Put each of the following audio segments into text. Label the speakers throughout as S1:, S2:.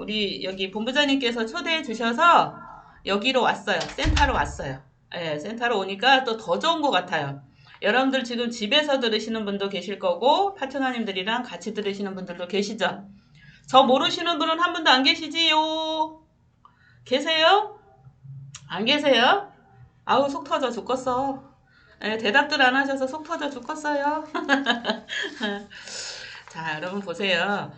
S1: 우리 여기 본부장님께서 초대해 주셔서 여기로 왔어요. 센터로 왔어요. 예, 센터로 오니까 또 더 좋은 것 같아요. 여러분들 지금 집에서 들으시는 분도 계실 거고 파트너님들이랑 같이 들으시는 분들도 계시죠? 저 모르시는 분은 한 분도 안 계시지요? 계세요? 안 계세요? 아우 속 터져 죽겠어. 예, 대답들 안 하셔서 속 터져 죽겠어요. 자, 여러분 보세요.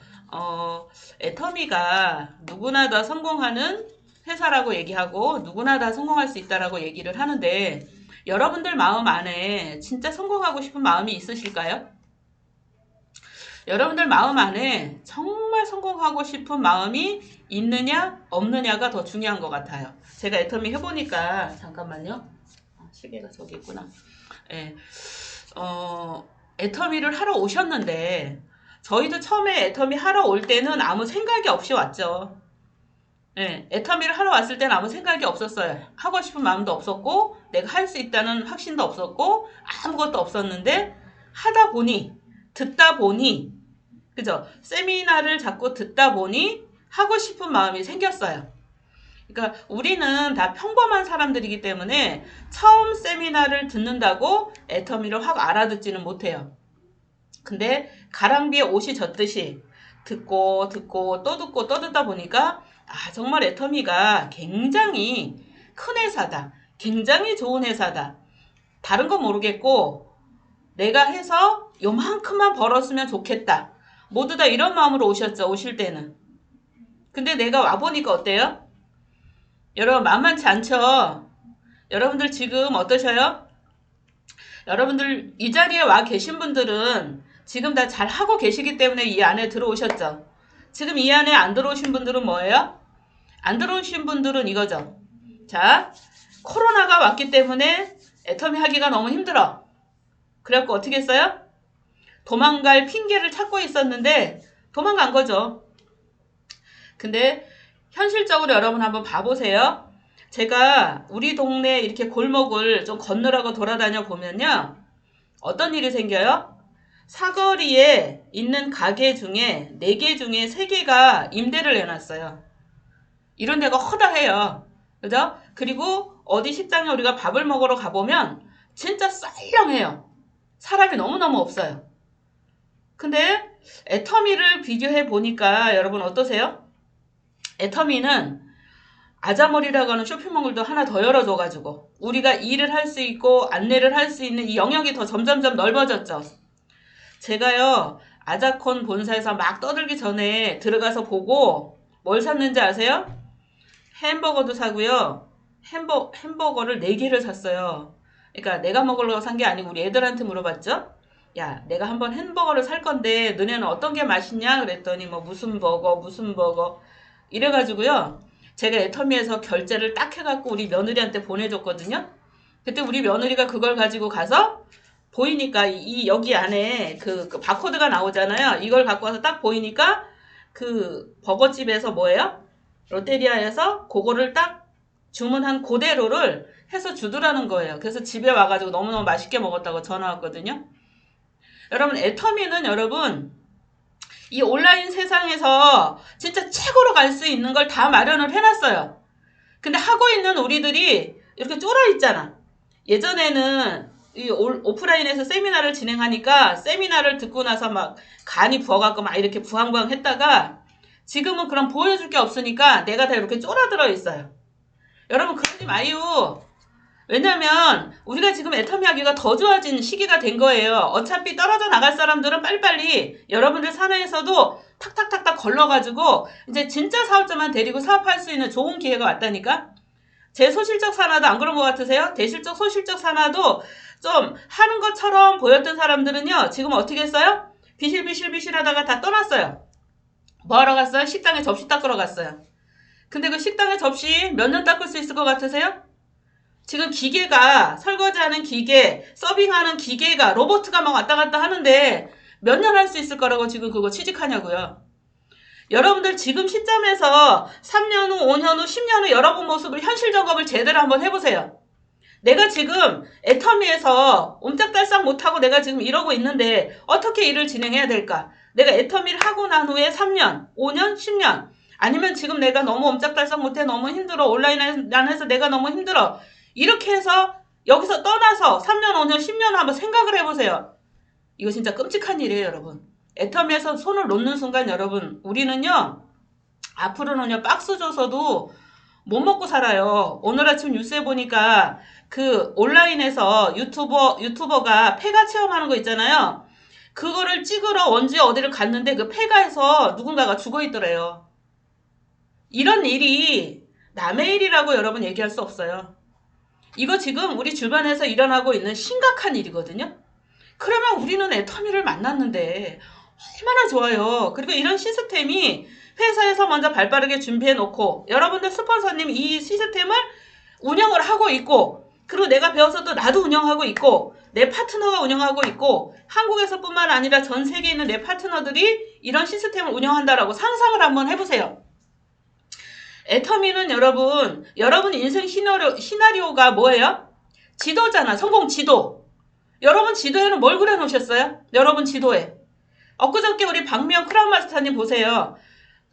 S1: 애터미가 누구나 다 성공하는 회사라고 얘기하고 누구나 다 성공할 수 있다라고 얘기를 하는데 여러분들 마음 안에 진짜 성공하고 싶은 마음이 있으실까요? 여러분들 마음 안에 정말 성공하고 싶은 마음이 있느냐 없느냐가 더 중요한 것 같아요. 제가 애터미 해보니까 잠깐만요. 시계가 저기 있구나. 예, 애터미를 하러 오셨는데 저희도 처음에 애터미 하러 올 때는 아무 생각이 없이 왔죠. 예, 애터미를 하러 왔을 때는 아무 생각이 없었어요. 하고 싶은 마음도 없었고 내가 할 수 있다는 확신도 없었고 아무것도 없었는데 하다 보니 듣다 보니 그죠? 세미나를 자꾸 듣다 보니 하고 싶은 마음이 생겼어요. 그러니까 우리는 다 평범한 사람들이기 때문에 처음 세미나를 듣는다고 애터미를 확 알아듣지는 못해요. 근데 가랑비에 옷이 젖듯이 듣고 또 듣고 또 듣다 보니까 아 정말 애터미가 굉장히 큰 회사다. 굉장히 좋은 회사다. 다른 건 모르겠고 내가 해서 요만큼만 벌었으면 좋겠다. 모두 다 이런 마음으로 오셨죠. 오실 때는. 근데 내가 와보니까 어때요? 여러분 만만치 않죠? 여러분들 지금 어떠셔요? 여러분들 이 자리에 와 계신 분들은 지금 다 잘하고 계시기 때문에 이 안에 들어오셨죠. 지금 이 안에 안 들어오신 분들은 뭐예요? 안 들어오신 분들은 이거죠. 자, 코로나가 왔기 때문에 애터미 하기가 너무 힘들어. 그래갖고 어떻게 했어요? 도망갈 핑계를 찾고 있었는데 도망간 거죠. 근데 현실적으로 여러분 한번 봐보세요. 제가 우리 동네 이렇게 골목을 좀 걷느라고 돌아다녀 보면요. 어떤 일이 생겨요? 사거리에 있는 가게 중에 4개 중에 3개가 임대를 내놨어요. 이런 데가 허다해요. 그죠? 그리고 어디 식당에 우리가 밥을 먹으러 가보면 진짜 썰렁해요. 사람이 너무너무 없어요. 근데 애터미를 비교해 보니까 여러분 어떠세요? 애터미는 아자몰이라고 하는 쇼핑몰도 하나 더 열어줘가지고 우리가 일을 할 수 있고 안내를 할 수 있는 이 영역이 더 점점점 넓어졌죠. 제가요 아자콘 본사에서 막 떠들기 전에 들어가서 보고 뭘 샀는지 아세요? 햄버거도 사고요. 햄버거를 4개를 샀어요. 그러니까 내가 먹으려고 산 게 아니고 우리 애들한테 물어봤죠. 야, 내가 한번 햄버거를 살 건데 너네는 어떤 게 맛있냐? 그랬더니 뭐 무슨 버거 이래가지고요. 제가 애터미에서 결제를 딱 해갖고 우리 며느리한테 보내줬거든요. 그때 우리 며느리가 그걸 가지고 가서 보이니까 이 여기 안에 그 바코드가 나오잖아요. 이걸 갖고 와서 딱 보이니까 그 버거집에서 뭐예요? 롯데리아에서 그거를 딱 주문한 그대로를 해서 주더라는 거예요. 그래서 집에 와가지고 너무너무 맛있게 먹었다고 전화 왔거든요. 여러분 애터미는 여러분 이 온라인 세상에서 진짜 최고로 갈 수 있는 걸 다 마련을 해놨어요. 근데 하고 있는 우리들이 이렇게 쫄아 있잖아. 예전에는 이 오프라인에서 세미나를 진행하니까 세미나를 듣고 나서 막 간이 부어갖고 막 이렇게 부항부항 했다가 지금은 그럼 보여줄 게 없으니까 내가 다 이렇게 쫄아들어 있어요. 여러분 그러지 마요. 왜냐면 우리가 지금 애터미 하기가 더 좋아진 시기가 된 거예요. 어차피 떨어져 나갈 사람들은 빨리빨리 여러분들 산하에서도 탁탁탁탁 걸러가지고 이제 진짜 사업자만 데리고 사업할 수 있는 좋은 기회가 왔다니까. 제 소실적 산하도 안 그런 것 같으세요? 대실적 소실적 산하도 좀 하는 것처럼 보였던 사람들은요. 지금 어떻게 했어요? 비실비실 하다가 다 떠났어요. 뭐 하러 갔어요? 식당에 접시 닦으러 갔어요. 근데 그 식당에 접시 몇 년 닦을 수 있을 것 같으세요? 지금 기계가 설거지하는 기계, 서빙하는 기계가 로봇가 막 왔다 갔다 하는데 몇 년 할 수 있을 거라고 지금 그거 취직하냐고요. 여러분들 지금 시점에서 3년 후, 5년 후, 10년 후 여러분 모습을 현실 점검을 제대로 한번 해보세요. 내가 지금 애터미에서 옴짝달싹 못하고 내가 지금 이러고 있는데 어떻게 일을 진행해야 될까? 내가 애터미를 하고 난 후에 3년, 5년, 10년 아니면 지금 내가 너무 옴짝달싹 못해 너무 힘들어 온라인에서 내가 너무 힘들어 이렇게 해서 여기서 떠나서 3년 5년 10년 한번 생각을 해보세요. 이거 진짜 끔찍한 일이에요 여러분. 애터미에서 손을 놓는 순간 여러분 우리는요 앞으로는요 박스 줘서도 못 먹고 살아요. 오늘 아침 뉴스에 보니까 그 온라인에서 유튜버가 폐가 체험하는 거 있잖아요. 그거를 찍으러 원주에 어디를 갔는데 그 폐가에서 누군가가 죽어 있더래요. 이런 일이 남의 일이라고 여러분 얘기할 수 없어요. 이거 지금 우리 주변에서 일어나고 있는 심각한 일이거든요. 그러면 우리는 애터미를 만났는데 얼마나 좋아요. 그리고 이런 시스템이 회사에서 먼저 발빠르게 준비해 놓고 여러분들 스폰서님 이 시스템을 운영을 하고 있고 그리고 내가 배워서도 나도 운영하고 있고 내 파트너가 운영하고 있고 한국에서뿐만 아니라 전 세계에 있는 내 파트너들이 이런 시스템을 운영한다라고 상상을 한번 해보세요. 애터미는 여러분 인생 시나리오가 뭐예요? 지도잖아. 성공 지도. 여러분 지도에는 뭘 그려놓으셨어요? 여러분 지도에. 엊그저께 우리 박미영 크라운 마스터님 보세요.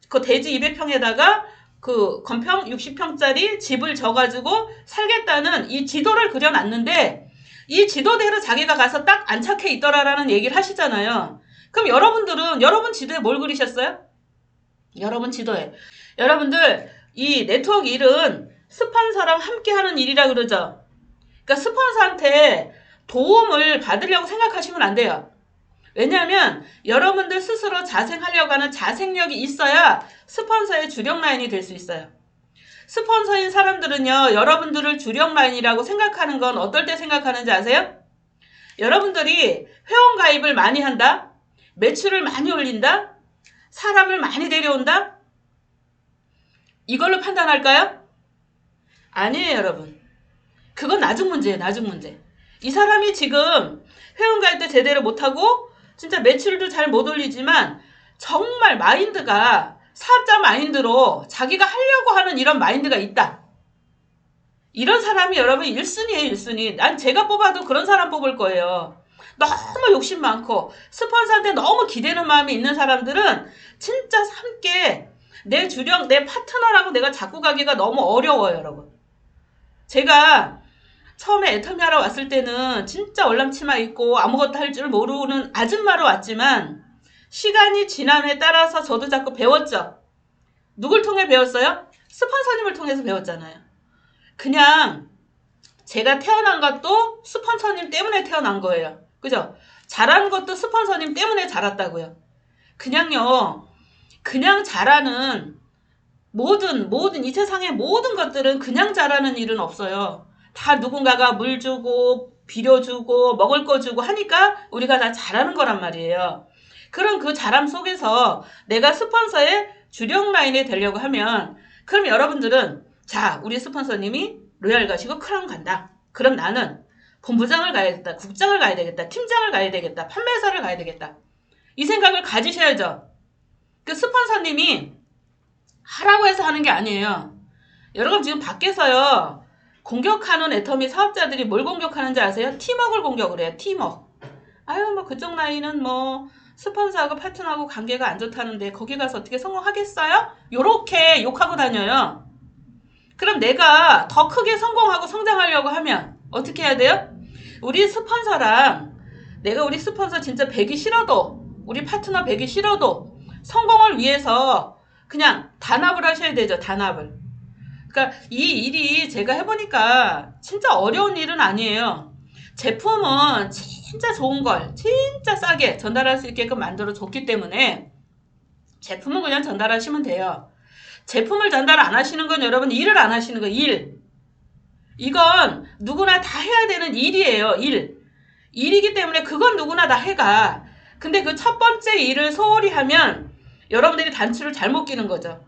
S1: 그 대지 200평에다가 그 건평 60평짜리 집을 져가지고 살겠다는 이 지도를 그려놨는데 이 지도대로 자기가 가서 딱 안착해 있더라라는 얘기를 하시잖아요. 그럼 여러분들은 여러분 지도에 뭘 그리셨어요? 여러분 지도에. 여러분들 이 네트워크 일은 스폰서랑 함께 하는 일이라 그러죠. 그러니까 스폰서한테 도움을 받으려고 생각하시면 안 돼요. 왜냐하면 여러분들 스스로 자생하려고 하는 자생력이 있어야 스폰서의 주력 라인이 될 수 있어요. 스폰서인 사람들은요. 여러분들을 주력 라인이라고 생각하는 건 어떨 때 생각하는지 아세요? 여러분들이 회원 가입을 많이 한다? 매출을 많이 올린다? 사람을 많이 데려온다? 이걸로 판단할까요? 아니에요 여러분. 그건 나중 문제예요. 나중 문제. 이 사람이 지금 회원 가입도 제대로 못하고 진짜 매출도 잘 못 올리지만 정말 마인드가 사업자 마인드로 자기가 하려고 하는 이런 마인드가 있다. 이런 사람이 여러분 1순위예요. 1순위. 난 제가 뽑아도 그런 사람 뽑을 거예요. 너무 욕심 많고 스폰서한테 너무 기대는 마음이 있는 사람들은 진짜 함께 내 주력, 내 파트너라고 내가 잡고 가기가 너무 어려워요. 여러분. 제가 처음에 애터미 하러 왔을 때는 진짜 월남치마 입고 아무것도 할 줄 모르는 아줌마로 왔지만 시간이 지남에 따라서 저도 자꾸 배웠죠. 누굴 통해 배웠어요? 스폰서님을 통해서 배웠잖아요. 그냥 제가 태어난 것도 스폰서님 때문에 태어난 거예요. 그죠? 잘하는 것도 스폰서님 때문에 자랐다고요. 그냥요. 그냥 잘하는 모든 이 세상의 모든 것들은 그냥 잘하는 일은 없어요. 다 누군가가 물 주고 비료 주고 먹을 거 주고 하니까 우리가 다 잘하는 거란 말이에요. 그럼 그 잘함 속에서 내가 스폰서의 주력 라인에 되려고 하면 그럼 여러분들은 자 우리 스폰서님이 로얄 가시고 크라운 간다. 그럼 나는 본부장을 가야겠다. 국장을 가야 되겠다. 팀장을 가야 되겠다. 판매사를 가야 되겠다. 이 생각을 가지셔야죠. 그 스폰서님이 하라고 해서 하는 게 아니에요. 여러분 지금 밖에서요. 공격하는 애터미 사업자들이 뭘 공격하는지 아세요? 팀워크를 공격을 해요. 팀워크. 아유 뭐 그쪽 라인은 뭐 스폰서하고 파트너하고 관계가 안 좋다는데 거기 가서 어떻게 성공하겠어요? 요렇게 욕하고 다녀요. 그럼 내가 더 크게 성공하고 성장하려고 하면 어떻게 해야 돼요? 우리 스폰서랑 내가 우리 스폰서 진짜 뵈기 싫어도 우리 파트너 뵈기 싫어도 성공을 위해서 그냥 단합을 하셔야 되죠. 단합을. 그러니까 이 일이 제가 해보니까 진짜 어려운 일은 아니에요. 제품은 진짜 좋은 걸 진짜 싸게 전달할 수 있게끔 만들어줬기 때문에 제품은 그냥 전달하시면 돼요. 제품을 전달 안 하시는 건 여러분 일을 안 하시는 거예요. 일. 이건 누구나 다 해야 되는 일이에요. 일. 일이기 때문에 그건 누구나 다 해가. 근데 그 첫 번째 일을 소홀히 하면 여러분들이 단추를 잘못 끼는 거죠.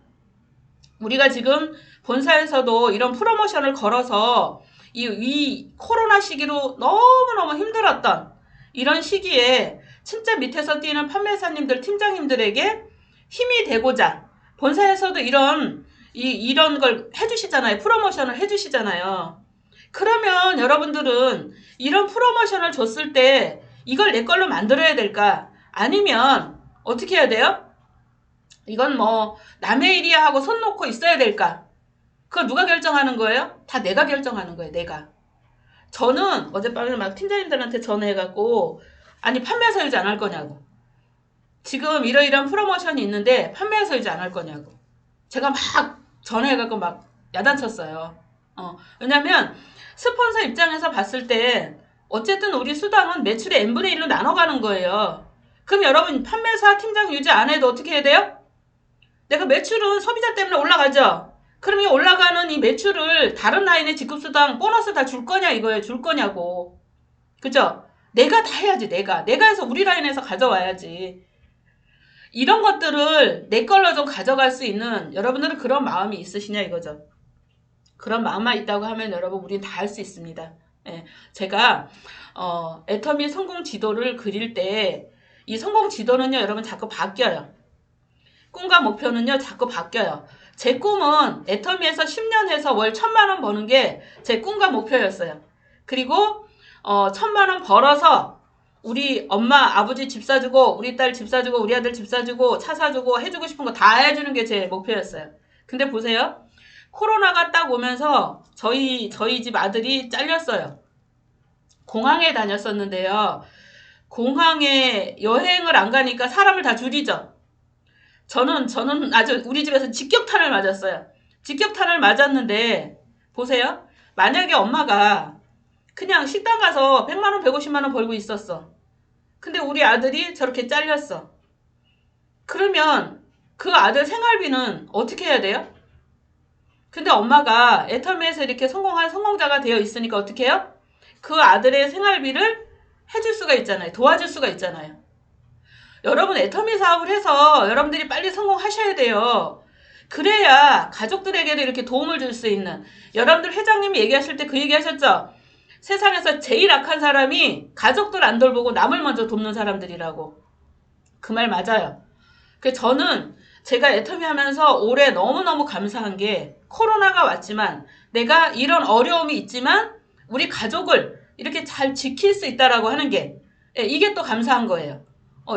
S1: 우리가 지금 본사에서도 이런 프로모션을 걸어서 이 코로나 시기로 너무너무 힘들었던 이런 시기에 진짜 밑에서 뛰는 판매사님들, 팀장님들에게 힘이 되고자 본사에서도 이런 걸 해주시잖아요. 프로모션을 해주시잖아요. 그러면 여러분들은 이런 프로모션을 줬을 때 이걸 내 걸로 만들어야 될까? 아니면 어떻게 해야 돼요? 이건 뭐 남의 일이야 하고 손 놓고 있어야 될까? 그거 누가 결정하는 거예요? 다 내가 결정하는 거예요. 내가. 저는 어젯밤에 막 팀장님들한테 전화해갖고 아니 판매 설지 안 할 거냐고. 지금 이러이러한 프로모션이 있는데 판매 설지 안 할 거냐고. 제가 막 전화해갖고 막 야단쳤어요. 왜냐면 스폰서 입장에서 봤을 때 어쨌든 우리 수당은 매출의 n분의 1로 나눠가는 거예요. 그럼 여러분 판매사 팀장 유지 안 해도 어떻게 해야 돼요? 내가 매출은 소비자 때문에 올라가죠. 그럼 이 올라가는 이 매출을 다른 라인의 직급수당 보너스 다 줄 거냐 이거예요. 줄 거냐고. 그죠? 내가 다 해야지. 내가 해서 우리 라인에서 가져와야지. 이런 것들을 내 걸로 좀 가져갈 수 있는 여러분들은 그런 마음이 있으시냐 이거죠. 그런 마음만 있다고 하면 여러분 우리는 다 할 수 있습니다. 예, 제가 애터미 성공 지도를 그릴 때 이 성공 지도는요 여러분 자꾸 바뀌어요. 꿈과 목표는요 자꾸 바뀌어요. 제 꿈은 애터미에서 10년 해서 월 1,000만 원 버는 게 제 꿈과 목표였어요. 그리고 1,000만 원 벌어서 우리 엄마 아버지 집 사주고 우리 딸 집 사주고 우리 아들 집 사주고 차 사주고 해주고 싶은 거 다 해주는 게 제 목표였어요. 근데 보세요. 코로나가 딱 오면서 저희 집 아들이 잘렸어요. 공항에 다녔었는데요. 공항에 여행을 안 가니까 사람을 다 줄이죠. 저는 아주 우리 집에서 직격탄을 맞았어요. 직격탄을 맞았는데 보세요. 만약에 엄마가 그냥 식당 가서 100만 원, 150만 원 벌고 있었어. 근데 우리 아들이 저렇게 잘렸어. 그러면 그 아들 생활비는 어떻게 해야 돼요? 근데 엄마가 애터미에서 이렇게 성공한 성공자가 되어 있으니까 어떻게 해요? 그 아들의 생활비를 해줄 수가 있잖아요. 도와줄 수가 있잖아요. 여러분 애터미 사업을 해서 여러분들이 빨리 성공하셔야 돼요. 그래야 가족들에게도 이렇게 도움을 줄 수 있는 여러분들 회장님이 얘기하실 때 그 얘기 하셨죠? 세상에서 제일 악한 사람이 가족들 안 돌보고 남을 먼저 돕는 사람들이라고. 그 말 맞아요. 그래서 저는 제가 애터미 하면서 올해 너무너무 감사한 게 코로나가 왔지만 내가 이런 어려움이 있지만 우리 가족을 이렇게 잘 지킬 수 있다라고 하는 게 이게 또 감사한 거예요.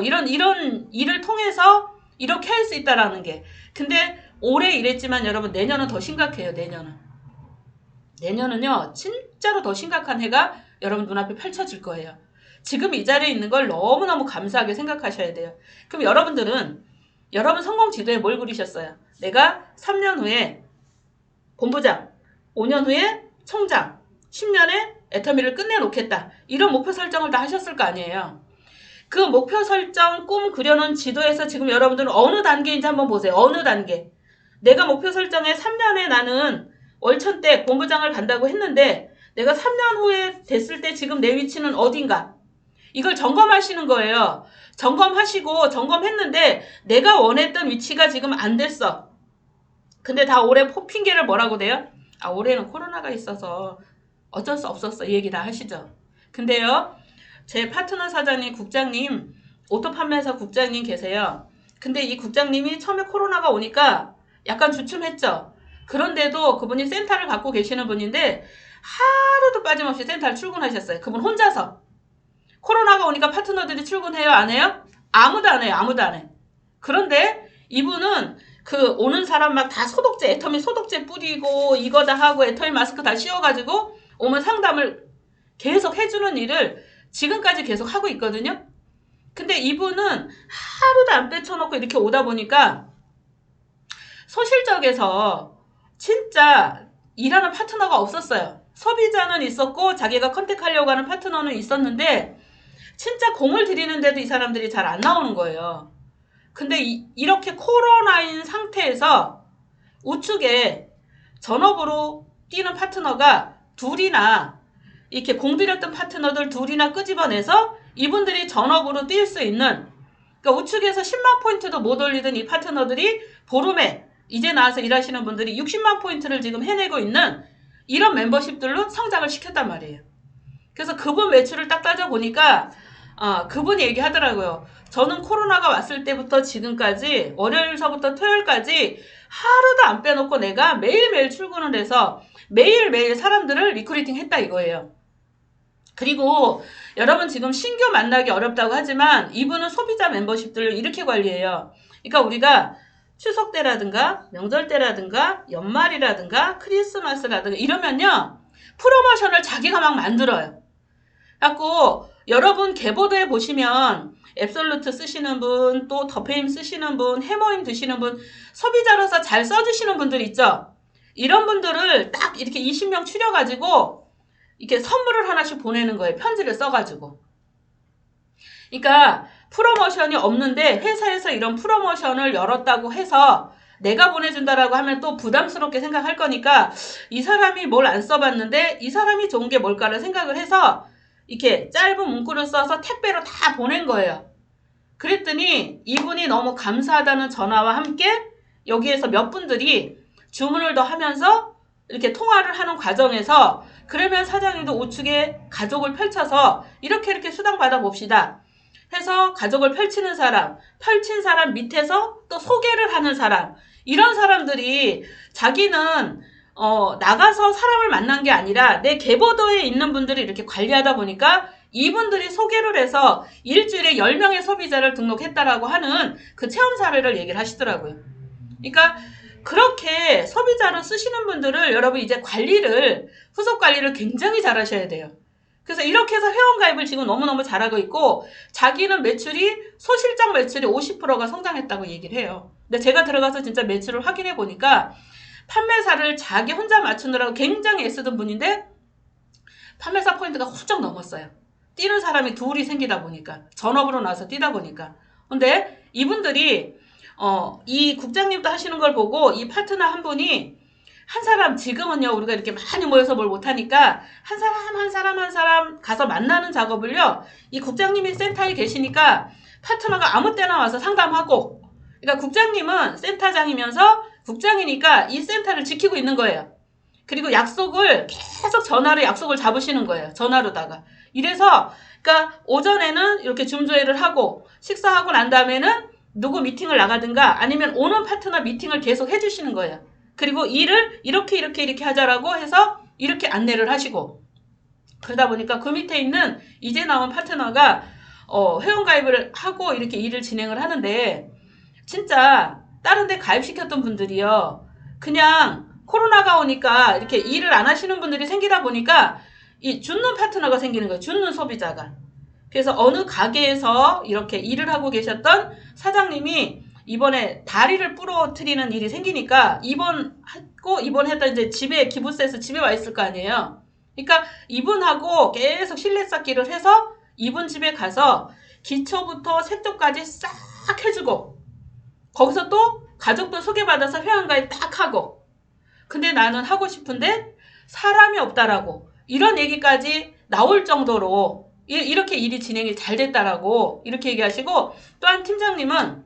S1: 이런 일을 통해서 이렇게 할 수 있다라는 게. 근데 올해 이랬지만 여러분 내년은 더 심각해요. 내년은요 진짜로 더 심각한 해가 여러분 눈앞에 펼쳐질 거예요. 지금 이 자리에 있는 걸 너무너무 감사하게 생각하셔야 돼요. 그럼 여러분들은 여러분 성공 지도에 뭘 그리셨어요? 내가 3년 후에 본부장, 5년 후에 총장, 10년에 애터미를 끝내놓겠다. 이런 목표 설정을 다 하셨을 거 아니에요. 그 목표 설정, 꿈 그려놓은 지도에서 지금 여러분들은 어느 단계인지 한번 보세요. 어느 단계. 내가 목표 설정에 3년에 나는 월천대 본부장을 간다고 했는데 내가 3년 후에 됐을 때 지금 내 위치는 어딘가. 이걸 점검하시는 거예요. 점검했는데 내가 원했던 위치가 지금 안 됐어. 근데 다 올해 핑계를 뭐라고 돼요? 올해는 코로나가 있어서 어쩔 수 없었어. 이 얘기 다 하시죠. 근데요. 제 파트너 사장님, 국장님, 오토 판매사 국장님 계세요. 근데 이 국장님이 처음에 코로나가 오니까 약간 주춤했죠. 그런데도 그분이 센터를 갖고 계시는 분인데 하루도 빠짐없이 센터를 출근하셨어요. 그분 혼자서. 코로나가 오니까 파트너들이 출근해요? 안 해요? 아무도 안 해요. 아무도 안 해. 그런데 이분은 그 오는 사람 막 다 소독제, 애터미 소독제 뿌리고 이거 다 하고 애터미 마스크 다 씌워가지고 오면 상담을 계속 해주는 일을 지금까지 계속 하고 있거든요. 근데 이분은 하루도 안 빼쳐놓고 이렇게 오다 보니까 소실적에서 진짜 일하는 파트너가 없었어요. 소비자는 있었고 자기가 컨택하려고 하는 파트너는 있었는데 진짜 공을 들이는데도 이 사람들이 잘 안 나오는 거예요. 근데 이렇게 코로나인 상태에서 우측에 전업으로 뛰는 파트너가 둘이나 이렇게 공들였던 파트너들 둘이나 끄집어내서 이분들이 전업으로 뛸 수 있는, 그러니까 우측에서 10만 포인트도 못 올리던 이 파트너들이 보름에 이제 나와서 일하시는 분들이 60만 포인트를 지금 해내고 있는 이런 멤버십들로 성장을 시켰단 말이에요. 그래서 그분 매출을 딱 따져보니까 그분이 얘기하더라고요. 저는 코로나가 왔을 때부터 지금까지 월요일서부터 토요일까지 하루도 안 빼놓고 내가 매일매일 출근을 해서 매일매일 사람들을 리크루팅 했다 이거예요. 그리고 여러분 지금 신규 만나기 어렵다고 하지만 이분은 소비자 멤버십들을 이렇게 관리해요. 그러니까 우리가 추석 때라든가 명절 때라든가 연말이라든가 크리스마스라든가 이러면요. 프로모션을 자기가 막 만들어요. 갖고 여러분 개보드에 보시면 앱솔루트 쓰시는 분, 또 더페임 쓰시는 분, 해모임 드시는 분, 소비자로서 잘 써주시는 분들 있죠? 이런 분들을 딱 이렇게 20명 추려가지고 이렇게 선물을 하나씩 보내는 거예요. 편지를 써가지고. 그러니까 프로모션이 없는데 회사에서 이런 프로모션을 열었다고 해서 내가 보내준다라고 하면 또 부담스럽게 생각할 거니까 이 사람이 뭘 안 써봤는데 이 사람이 좋은 게 뭘까를 생각을 해서 이렇게 짧은 문구를 써서 택배로 다 보낸 거예요. 그랬더니 이분이 너무 감사하다는 전화와 함께 여기에서 몇 분들이 주문을 더 하면서 이렇게 통화를 하는 과정에서 그러면 사장님도 우측에 가족을 펼쳐서 이렇게 수당 받아봅시다. 해서 가족을 펼치는 사람, 펼친 사람 밑에서 또 소개를 하는 사람, 이런 사람들이 자기는 나가서 사람을 만난 게 아니라 내 개보도에 있는 분들이 이렇게 관리하다 보니까 이분들이 소개를 해서 일주일에 10명의 소비자를 등록했다라고 하는 그 체험 사례를 얘기를 하시더라고요. 그러니까 그렇게 소비자로 쓰시는 분들을 여러분 이제 후속 관리를 굉장히 잘 하셔야 돼요. 그래서 이렇게 해서 회원가입을 지금 너무너무 잘하고 있고 자기는 소실적 매출이 50%가 성장했다고 얘기를 해요. 근데 제가 들어가서 진짜 매출을 확인해 보니까 판매사를 자기 혼자 맞추느라고 굉장히 애쓰던 분인데 판매사 포인트가 훌쩍 넘었어요. 뛰는 사람이 둘이 생기다 보니까 전업으로 나와서 뛰다 보니까. 근데 이분들이 이 국장님도 하시는 걸 보고 이 파트너 한 분이 한 사람 지금은요 우리가 이렇게 많이 모여서 뭘 못하니까 한 사람 가서 만나는 작업을요 이 국장님이 센터에 계시니까 파트너가 아무 때나 와서 상담하고 그러니까 국장님은 센터장이면서 국장이니까 이 센터를 지키고 있는 거예요. 그리고 약속을 계속 전화로 약속을 잡으시는 거예요. 전화로다가. 이래서 그러니까 오전에는 이렇게 줌조회를 하고 식사하고 난 다음에는 누구 미팅을 나가든가 아니면 오는 파트너 미팅을 계속 해주시는 거예요. 그리고 일을 이렇게 하자라고 해서 이렇게 안내를 하시고 그러다 보니까 그 밑에 있는 이제 나온 파트너가 회원가입을 하고 이렇게 일을 진행을 하는데 진짜 다른 데 가입시켰던 분들이요. 그냥 코로나가 오니까 이렇게 일을 안 하시는 분들이 생기다 보니까 이 죽는 파트너가 생기는 거예요. 죽는 소비자가. 그래서 어느 가게에서 이렇게 일을 하고 계셨던 사장님이 이번에 다리를 부러뜨리는 일이 생기니까 입원했다 이제 집에 기부세에서 집에 와 있을 거 아니에요. 그러니까 이분하고 계속 실내 쌓기를 해서 이분 집에 가서 기초부터 색조까지 싹 해주고 거기서 또 가족도 소개받아서 회원가입 딱 하고 근데 나는 하고 싶은데 사람이 없다라고 이런 얘기까지 나올 정도로 이렇게 일이 진행이 잘 됐다라고 이렇게 얘기하시고 또 한 팀장님은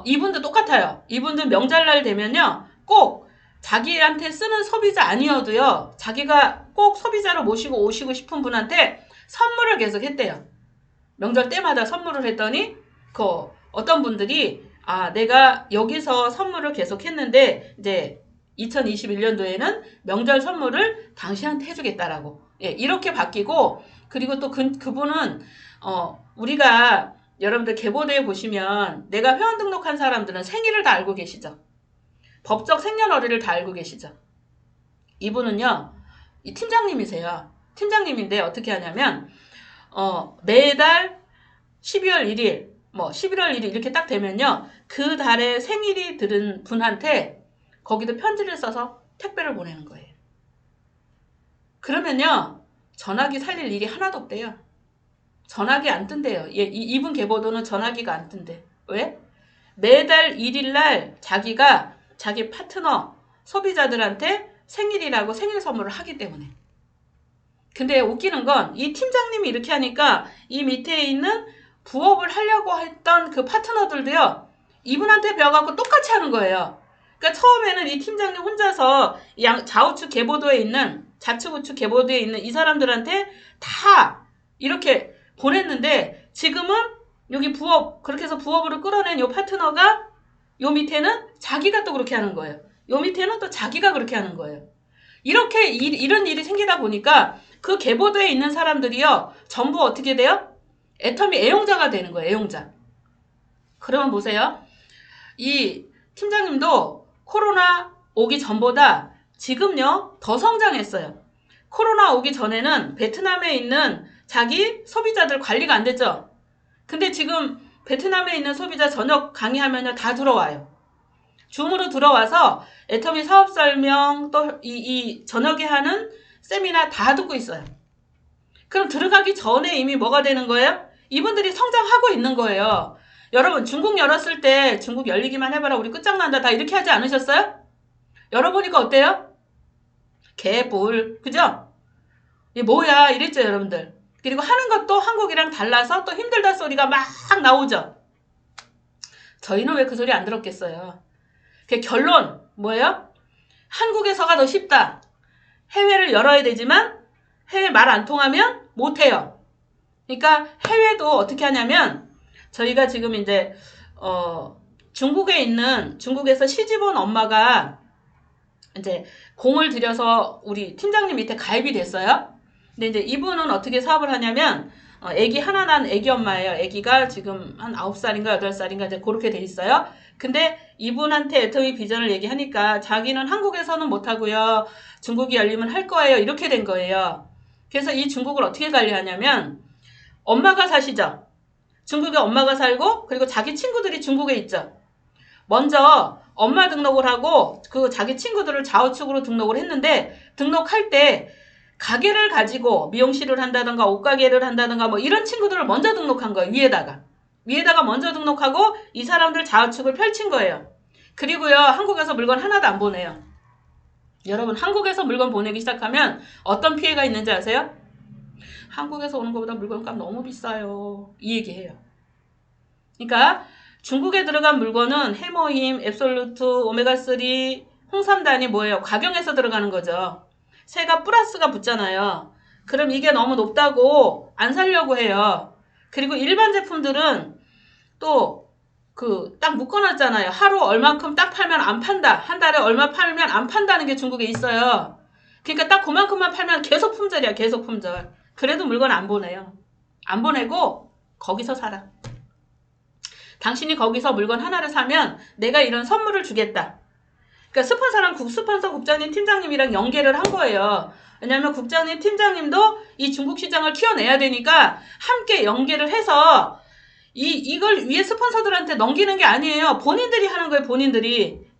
S1: 이분도 똑같아요. 이분도 명절날 되면요 꼭 자기한테 쓰는 소비자 아니어도요 자기가 꼭 소비자로 모시고 오시고 싶은 분한테 선물을 계속 했대요. 명절 때마다 선물을 했더니 어떤 분들이 내가 여기서 선물을 계속 했는데 이제 2021년도에는 명절 선물을 당신한테 해주겠다라고 이렇게 바뀌고 그리고 또 그분은 우리가 여러분들 개보드에 보시면 내가 회원 등록한 사람들은 생일을 다 알고 계시죠. 법적 생년월일을 다 알고 계시죠. 이분은요 이 팀장님이세요. 팀장님인데 어떻게 하냐면 매달 12월 1일 11월 1일 이렇게 딱 되면요 그 달에 생일이 들은 분한테 거기도 편지를 써서 택배를 보내는 거예요. 그러면요 전화기 살릴 일이 하나도 없대요. 전화기 안 뜬대요. 이분 개보도는 전화기가 안 뜬대. 왜? 매달 1일날 자기가 자기 파트너 소비자들한테 생일이라고 생일 선물을 하기 때문에. 근데 웃기는 건 이 팀장님이 이렇게 하니까 이 밑에 있는 부업을 하려고 했던 그 파트너들도요 이분한테 배워갖고 똑같이 하는 거예요. 그러니까 처음에는 이 팀장님 혼자서 좌우측 개보도에 있는 좌측 우측 개보도에 있는 이 사람들한테 다 이렇게 보냈는데 지금은 여기 그렇게 해서 부업으로 끌어낸 요 파트너가 요 밑에는 자기가 또 그렇게 하는 거예요. 요 밑에는 또 자기가 그렇게 하는 거예요. 이렇게 이런 일이 생기다 보니까 그 개보도에 있는 사람들이요 전부 어떻게 돼요? 애터미 애용자가 되는 거예요. 애용자. 그러면 보세요. 이 팀장님도 코로나 오기 전보다 지금요 더 성장했어요. 코로나 오기 전에는 베트남에 있는 자기 소비자들 관리가 안 됐죠. 근데 지금 베트남에 있는 소비자 저녁 강의하면 다 들어와요. 줌으로 들어와서 애터미 사업 설명 또 이 저녁에 하는 세미나 다 듣고 있어요. 그럼 들어가기 전에 이미 뭐가 되는 거예요? 이분들이 성장하고 있는 거예요. 여러분 중국 열었을 때 중국 열리기만 해봐라 우리 끝장난다 다 이렇게 하지 않으셨어요? 열어보니까 어때요? 개뿔 그죠? 이게 뭐야 이랬죠 여러분들. 그리고 하는 것도 한국이랑 달라서 또 힘들다 소리가 막 나오죠. 저희는 왜 그 소리 안 들었겠어요. 그 결론 뭐예요? 한국에서가 더 쉽다. 해외를 열어야 되지만 해외 말 안 통하면 못해요. 그러니까 해외도 어떻게 하냐면 저희가 지금 이제 중국에 있는 중국에서 시집 온 엄마가 이제 공을 들여서 우리 팀장님 밑에 가입이 됐어요. 근데 이제 이분은 어떻게 사업을 하냐면 아기 하나 난 아기 엄마예요. 아기가 지금 한 9살인가 8살인가 이제 그렇게 돼 있어요. 근데 이분한테 애터미 비전을 얘기하니까 자기는 한국에서는 못하고요. 중국이 열리면 할 거예요. 이렇게 된 거예요. 그래서 이 중국을 어떻게 관리하냐면 엄마가 사시죠. 중국에 엄마가 살고 그리고 자기 친구들이 중국에 있죠. 먼저 엄마 등록을 하고 그 자기 친구들을 좌우측으로 등록을 했는데 등록할 때 가게를 가지고 미용실을 한다든가 옷가게를 한다든가 뭐 이런 친구들을 먼저 등록한 거예요. 위에다가 먼저 등록하고 이 사람들 좌우측을 펼친 거예요. 그리고요 한국에서 물건 하나도 안 보내요. 여러분 한국에서 물건 보내기 시작하면 어떤 피해가 있는지 아세요? 한국에서 오는 것보다 물건값 너무 비싸요. 이 얘기해요. 그러니까 중국에 들어간 물건은 해머힘, 앱솔루트, 오메가3, 홍삼단이 뭐예요? 가경에서 들어가는 거죠. 세가 플러스가 붙잖아요. 그럼 이게 너무 높다고 안 사려고 해요. 그리고 일반 제품들은 또 딱 묶어놨잖아요. 하루 얼만큼 딱 팔면 안 판다. 한 달에 얼마 팔면 안 판다는 게 중국에 있어요. 그러니까 딱 그만큼만 팔면 계속 품절이야. 계속 품절. 그래도 물건 안 보내요. 안 보내고 거기서 사라. 당신이 거기서 물건 하나를 사면 내가 이런 선물을 주겠다. 그러니까 스폰서 국장님, 팀장님이랑 연계를 한 거예요. 왜냐하면 국장님, 팀장님도 이 중국 시장을 키워내야 되니까 함께 연계를 해서 이걸 위에 스폰서들한테 넘기는 게 아니에요. 본인들이 하는 거예요.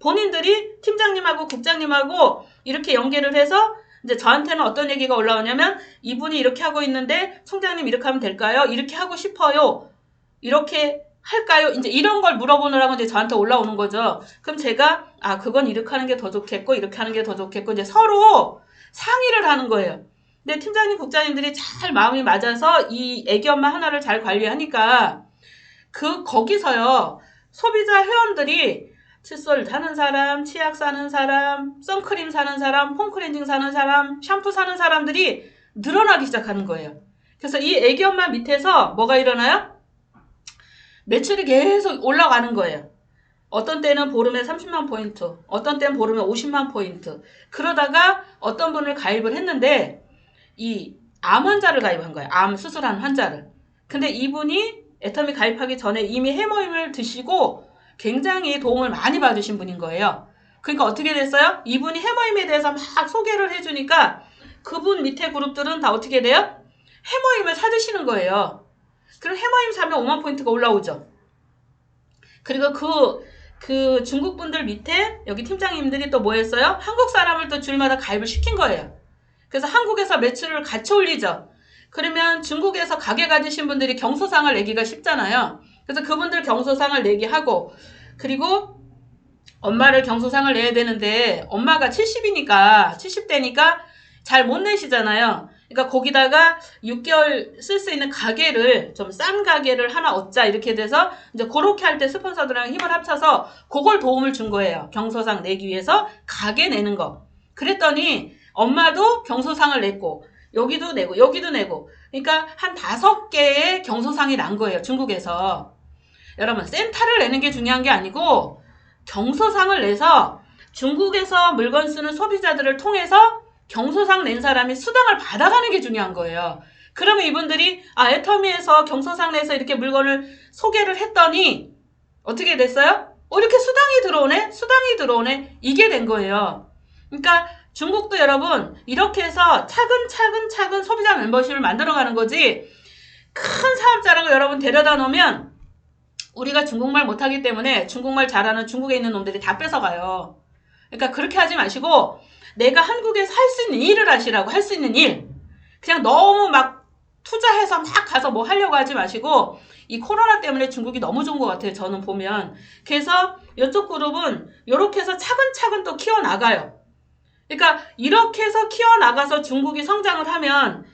S1: 본인들이 팀장님하고 국장님하고 이렇게 연계를 해서 이제 저한테는 어떤 얘기가 올라오냐면 이분이 이렇게 하고 있는데 총장님 이렇게 하면 될까요? 이렇게 하고 싶어요. 이렇게 할까요? 이제 이런 걸 물어보느라고 이제 저한테 올라오는 거죠. 그럼 제가 그건 이렇게 하는 게 더 좋겠고 이렇게 하는 게 더 좋겠고 이제 서로 상의를 하는 거예요. 근데 팀장님, 국장님들이 잘 마음이 맞아서 이 애기 엄마 하나를 잘 관리하니까 거기서요 소비자 회원들이 칫솔 사는 사람, 치약 사는 사람, 선크림 사는 사람, 폼클렌징 사는 사람, 샴푸 사는 사람들이 늘어나기 시작하는 거예요. 그래서 이 애기 엄마 밑에서 뭐가 일어나요? 매출이 계속 올라가는 거예요. 어떤 때는 보름에 30만 포인트, 어떤 때는 보름에 50만 포인트. 그러다가 어떤 분을 가입을 했는데 이 암 환자를 가입한 거예요. 암 수술한 환자를. 근데 이분이 애터미 가입하기 전에 이미 해머임을 드시고 굉장히 도움을 많이 받으신 분인 거예요. 그러니까 어떻게 됐어요? 이분이 해머임에 대해서 막 소개를 해주니까 그분 밑에 그룹들은 다 어떻게 돼요? 해머임을 사드시는 거예요. 그럼 해머임 사면 5만 포인트가 올라오죠. 그리고 그 중국 분들 밑에 여기 팀장님들이 또 뭐 했어요? 한국 사람을 또 줄마다 가입을 시킨 거예요. 그래서 한국에서 매출을 같이 올리죠. 그러면 중국에서 가게 가지신 분들이 경소상을 내기가 쉽잖아요. 그래서 그분들 경소상을 내게 하고 그리고 엄마를 경소상을 내야 되는데 엄마가 70대니까 잘 못 내시잖아요. 그러니까 거기다가 6개월 쓸 수 있는 가게를 좀 싼 가게를 하나 얻자 이렇게 돼서 이제 그렇게 할 때 스폰서들이랑 힘을 합쳐서 그걸 도움을 준 거예요. 경소상 내기 위해서 가게 내는 거. 그랬더니 엄마도 경소상을 냈고 여기도 내고 여기도 내고 그러니까 한 5개의 경소상이 난 거예요. 중국에서. 여러분 센터를 내는 게 중요한 게 아니고 경소상을 내서 중국에서 물건 쓰는 소비자들을 통해서 경소상 낸 사람이 수당을 받아가는 게 중요한 거예요. 그러면 이분들이 애터미에서 경소상 내서 이렇게 물건을 소개를 했더니 어떻게 됐어요? 이렇게 수당이 들어오네. 이게 된 거예요. 그러니까 중국도 여러분 이렇게 해서 차근차근 소비자 멤버십을 만들어가는 거지, 큰 사업자라고 여러분 데려다 놓으면 우리가 중국말 못하기 때문에 중국말 잘하는 중국에 있는 놈들이 다 뺏어가요. 그러니까 그렇게 하지 마시고 내가 한국에서 할 수 있는 일을 하시라고. 할 수 있는 일. 그냥 너무 막 투자해서 막 가서 뭐 하려고 하지 마시고, 이 코로나 때문에 중국이 너무 좋은 것 같아요. 저는 보면. 그래서 이쪽 그룹은 이렇게 해서 차근차근 또 키워나가요. 그러니까 이렇게 해서 키워나가서 중국이 성장을 하면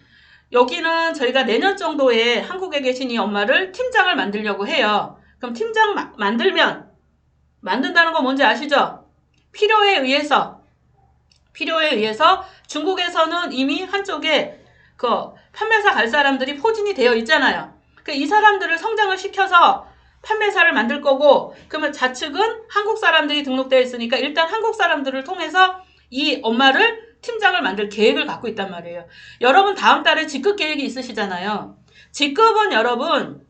S1: 여기는 저희가 내년 정도에 한국에 계신 이 엄마를 팀장을 만들려고 해요. 그럼 팀장 만든다는 거 뭔지 아시죠? 필요에 의해서 중국에서는 이미 한쪽에 그 판매사 갈 사람들이 포진이 되어 있잖아요. 그러니까 이 사람들을 성장을 시켜서 판매사를 만들 거고, 그러면 좌측은 한국 사람들이 등록되어 있으니까 일단 한국 사람들을 통해서 이 엄마를 팀장을 만들 계획을 갖고 있단 말이에요. 여러분 다음 달에 직급 계획이 있으시잖아요. 직급은 여러분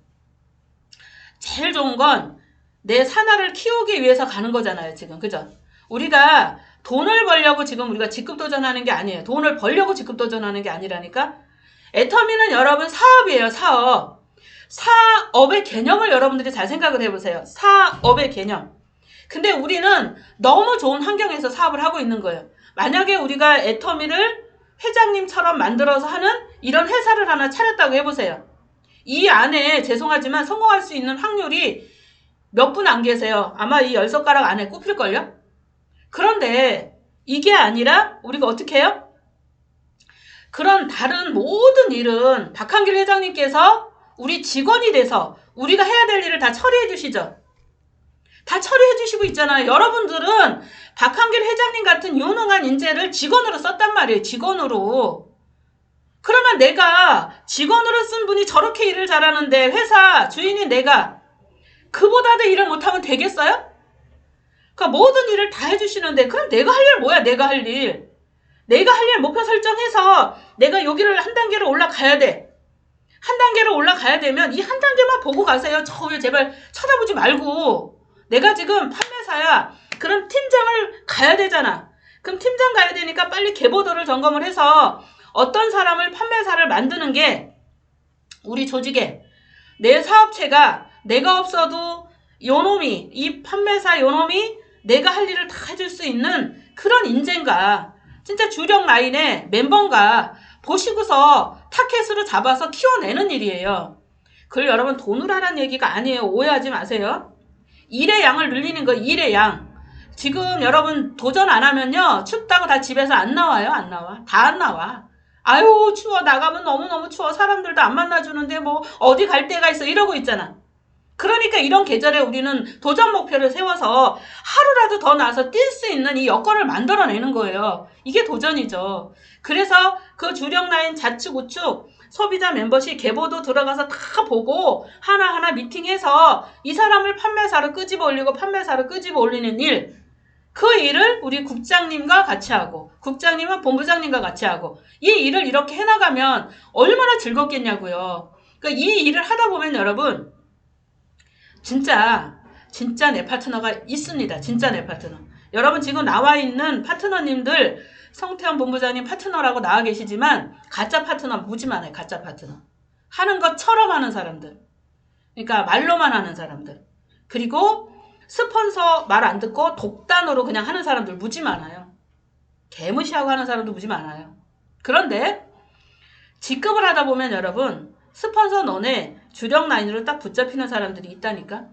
S1: 제일 좋은 건 내 산하를 키우기 위해서 가는 거잖아요. 지금 그죠? 우리가 돈을 벌려고 지금 우리가 직급 도전하는 게 아니에요. 돈을 벌려고 직급 도전하는 게 아니라니까. 애터미는 여러분 사업이에요. 사업의 개념을 여러분들이 잘 생각을 해보세요. 사업의 개념. 근데 우리는 너무 좋은 환경에서 사업을 하고 있는 거예요. 만약에 우리가 애터미를 회장님처럼 만들어서 하는 이런 회사를 하나 차렸다고 해보세요. 이 안에 죄송하지만 성공할 수 있는 확률이 몇 분 안 계세요. 아마 이 10손가락 안에 꼽힐걸요? 그런데 이게 아니라 우리가 어떻게 해요? 그런 다른 모든 일은 박한길 회장님께서 우리 직원이 돼서 우리가 해야 될 일을 다 처리해 주시죠. 다 처리해 주시고 있잖아요. 여러분들은 박한길 회장님 같은 유능한 인재를 직원으로 썼단 말이에요. 직원으로. 그러면 내가 직원으로 쓴 분이 저렇게 일을 잘하는데 회사 주인인 내가 그보다도 일을 못하면 되겠어요? 그러니까 모든 일을 다 해주시는데 그럼 내가 할 일 뭐야? 내가 할 일 목표 설정해서 내가 여기를 한 단계로 올라가야 돼. 한 단계로 올라가야 되면 이 한 단계만 보고 가세요. 저 왜 제발 쳐다보지 말고. 내가 지금 판매사야. 그럼 팀장을 가야 되잖아. 그럼 팀장 가야 되니까 빨리 계보도를 점검을 해서 어떤 사람을 판매사를 만드는 게 우리 조직에 내 사업체가 내가 없어도 요놈이 이 판매사 요놈이 내가 할 일을 다 해줄 수 있는 그런 인재인가, 진짜 주력 라인의 멤버인가 보시고서 타켓으로 잡아서 키워내는 일이에요. 그걸 여러분 돈으로 하라는 얘기가 아니에요. 오해하지 마세요. 일의 양을 늘리는 거. 일의 양. 지금 여러분 도전 안 하면요 춥다고 다 집에서 안 나와요. 안 나와. 다 안 나와. 아유 추워. 나가면 너무너무 추워. 사람들도 안 만나주는데 뭐 어디 갈 데가 있어. 이러고 있잖아. 그러니까 이런 계절에 우리는 도전 목표를 세워서 하루라도 더 나아서 뛸 수 있는 이 여건을 만들어내는 거예요. 이게 도전이죠. 그래서 그 주력 라인 좌측 우측 소비자 멤버십 계보도 들어가서 다 보고 하나하나 미팅해서 이 사람을 판매사로 끄집어 올리고 판매사로 끄집어 올리는 일, 그 일을 우리 국장님과 같이 하고 국장님은 본부장님과 같이 하고 이 일을 이렇게 해나가면 얼마나 즐겁겠냐고요. 그러니까 이 일을 하다 보면 여러분 진짜 내 파트너가 있습니다. 진짜 내 파트너. 여러분 지금 나와 있는 파트너님들 성태현 본부장님 파트너라고 나와 계시지만 가짜 파트너 무지 많아요. 가짜 파트너. 하는 것처럼 하는 사람들. 그러니까 말로만 하는 사람들. 그리고 스폰서 말 안 듣고 독단으로 그냥 하는 사람들 무지 많아요. 개무시하고 하는 사람도 무지 많아요. 그런데 직급을 하다 보면 여러분 스폰서 너네 주력 라인으로 딱 붙잡히는 사람들이 있다니까.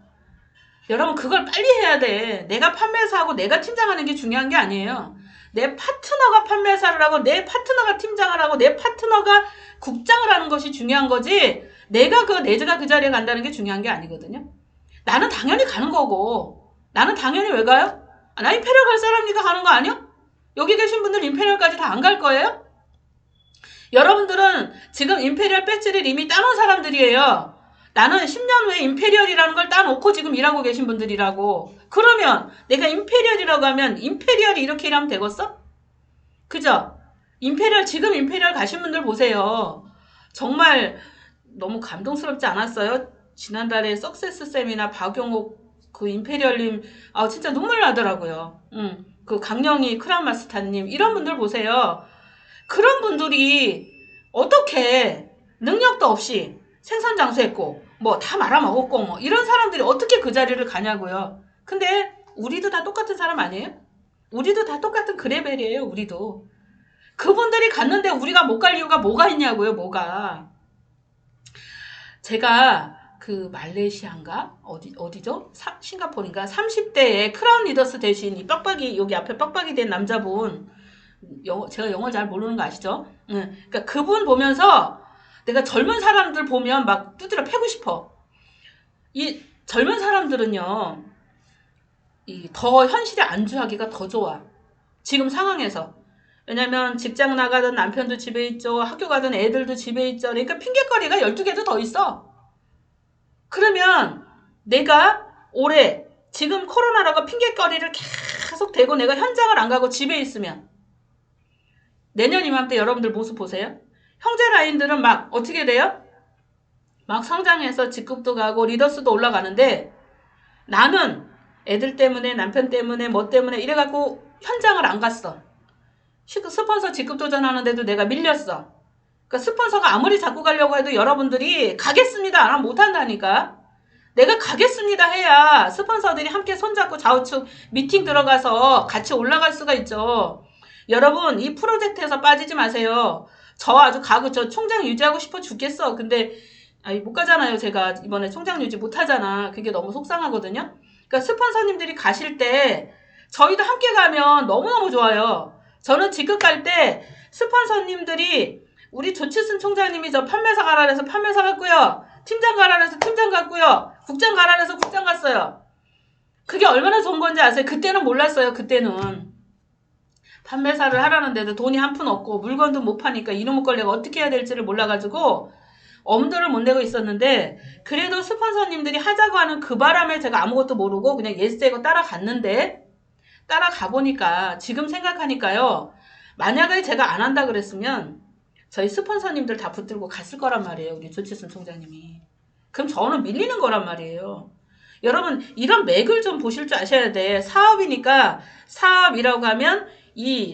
S1: 여러분 그걸 빨리 해야 돼. 내가 판매사하고 내가 팀장하는 게 중요한 게 아니에요. 내 파트너가 판매사를 하고 내 파트너가 팀장을 하고 내 파트너가 국장을 하는 것이 중요한 거지, 내가 그 자리에 간다는 게 중요한 게 아니거든요. 나는 당연히 가는 거고. 나는 당연히 왜 가요? 나 임페리얼 갈 사람이니까 가는 거 아니야? 여기 계신 분들 임페리얼까지 다 안 갈 거예요? 여러분들은 지금 임페리얼 배지를 이미 따놓은 사람들이에요. 나는 10년 후에 임페리얼이라는 걸 따놓고 지금 일하고 계신 분들이라고. 그러면 내가 임페리얼이라고 하면 임페리얼이 이렇게 일하면 되겠어? 그죠? 지금 임페리얼 가신 분들 보세요. 정말 너무 감동스럽지 않았어요? 지난달에 석세스 세미나 박용옥 그 임페리얼님, 아, 진짜 눈물 나더라고요. 그 강령이 크란마스타님, 이런 분들 보세요. 그런 분들이 어떻게 능력도 없이 생선 장수했고, 뭐 다 말아먹었고, 뭐 이런 사람들이 어떻게 그 자리를 가냐고요. 근데 우리도 다 똑같은 사람 아니에요? 우리도 다 똑같은 그레벨이에요, 우리도. 그분들이 갔는데 우리가 못 갈 이유가 뭐가 있냐고요, 뭐가. 제가 그 말레이시아인가? 어디죠? 싱가포르인가? 30대에 크라운 리더스 대신 이 빡빡이, 여기 앞에 빡빡이 된 남자분, 제가 영어 잘 모르는 거 아시죠? 그러니까 그분 보면서 내가 젊은 사람들 보면 막 두드려 패고 싶어. 이 젊은 사람들은요, 더 현실에 안주하기가 더 좋아. 지금 상황에서. 왜냐면 직장 나가던 남편도 집에 있죠. 학교 가던 애들도 집에 있죠. 그러니까 핑계거리가 12개도 더 있어. 그러면 내가 올해 지금 코로나라고 핑계거리를 계속 대고 내가 현장을 안 가고 집에 있으면 내년 이맘때 여러분들 모습 보세요. 형제 라인들은 막 어떻게 돼요? 막 성장해서 직급도 가고 리더스도 올라가는데 나는 애들 때문에 남편 때문에 뭐 때문에 이래갖고 현장을 안 갔어. 스폰서 직급 도전하는데도 내가 밀렸어. 그러니까 스폰서가 아무리 잡고 가려고 해도 여러분들이 가겠습니다 안 하면 못한다니까. 내가 가겠습니다 해야 스폰서들이 함께 손잡고 좌우측 미팅 들어가서 같이 올라갈 수가 있죠. 여러분 이 프로젝트에서 빠지지 마세요. 저 아주 저 총장 유지하고 싶어 죽겠어. 근데 못 가잖아요. 제가 이번에 총장 유지 못하잖아. 그게 너무 속상하거든요. 그러니까 스폰서님들이 가실 때 저희도 함께 가면 너무너무 좋아요. 저는 직급 갈 때 스폰서님들이 우리 조치순 총장님이 저 판매사 가라 그래서 판매사 갔고요. 팀장 가라 그래서 팀장 갔고요. 국장 가라 그래서 국장 갔어요. 그게 얼마나 좋은 건지 아세요? 그때는 몰랐어요. 그때는. 판매사를 하라는데도 돈이 한 푼 없고 물건도 못 파니까 이놈의 걸 내가 어떻게 해야 될지를 몰라가지고 엄두를 못 내고 있었는데 그래도 스폰서님들이 하자고 하는 그 바람에 제가 아무것도 모르고 그냥 예스되고 따라갔는데 따라가 보니까 지금 생각하니까요. 만약에 제가 안 한다 그랬으면 저희 스폰서님들 다 붙들고 갔을 거란 말이에요. 우리 조치순 총장님이. 그럼 저는 밀리는 거란 말이에요. 여러분 이런 맥을 좀 보실 줄 아셔야 돼. 사업이니까 사업이라고 하면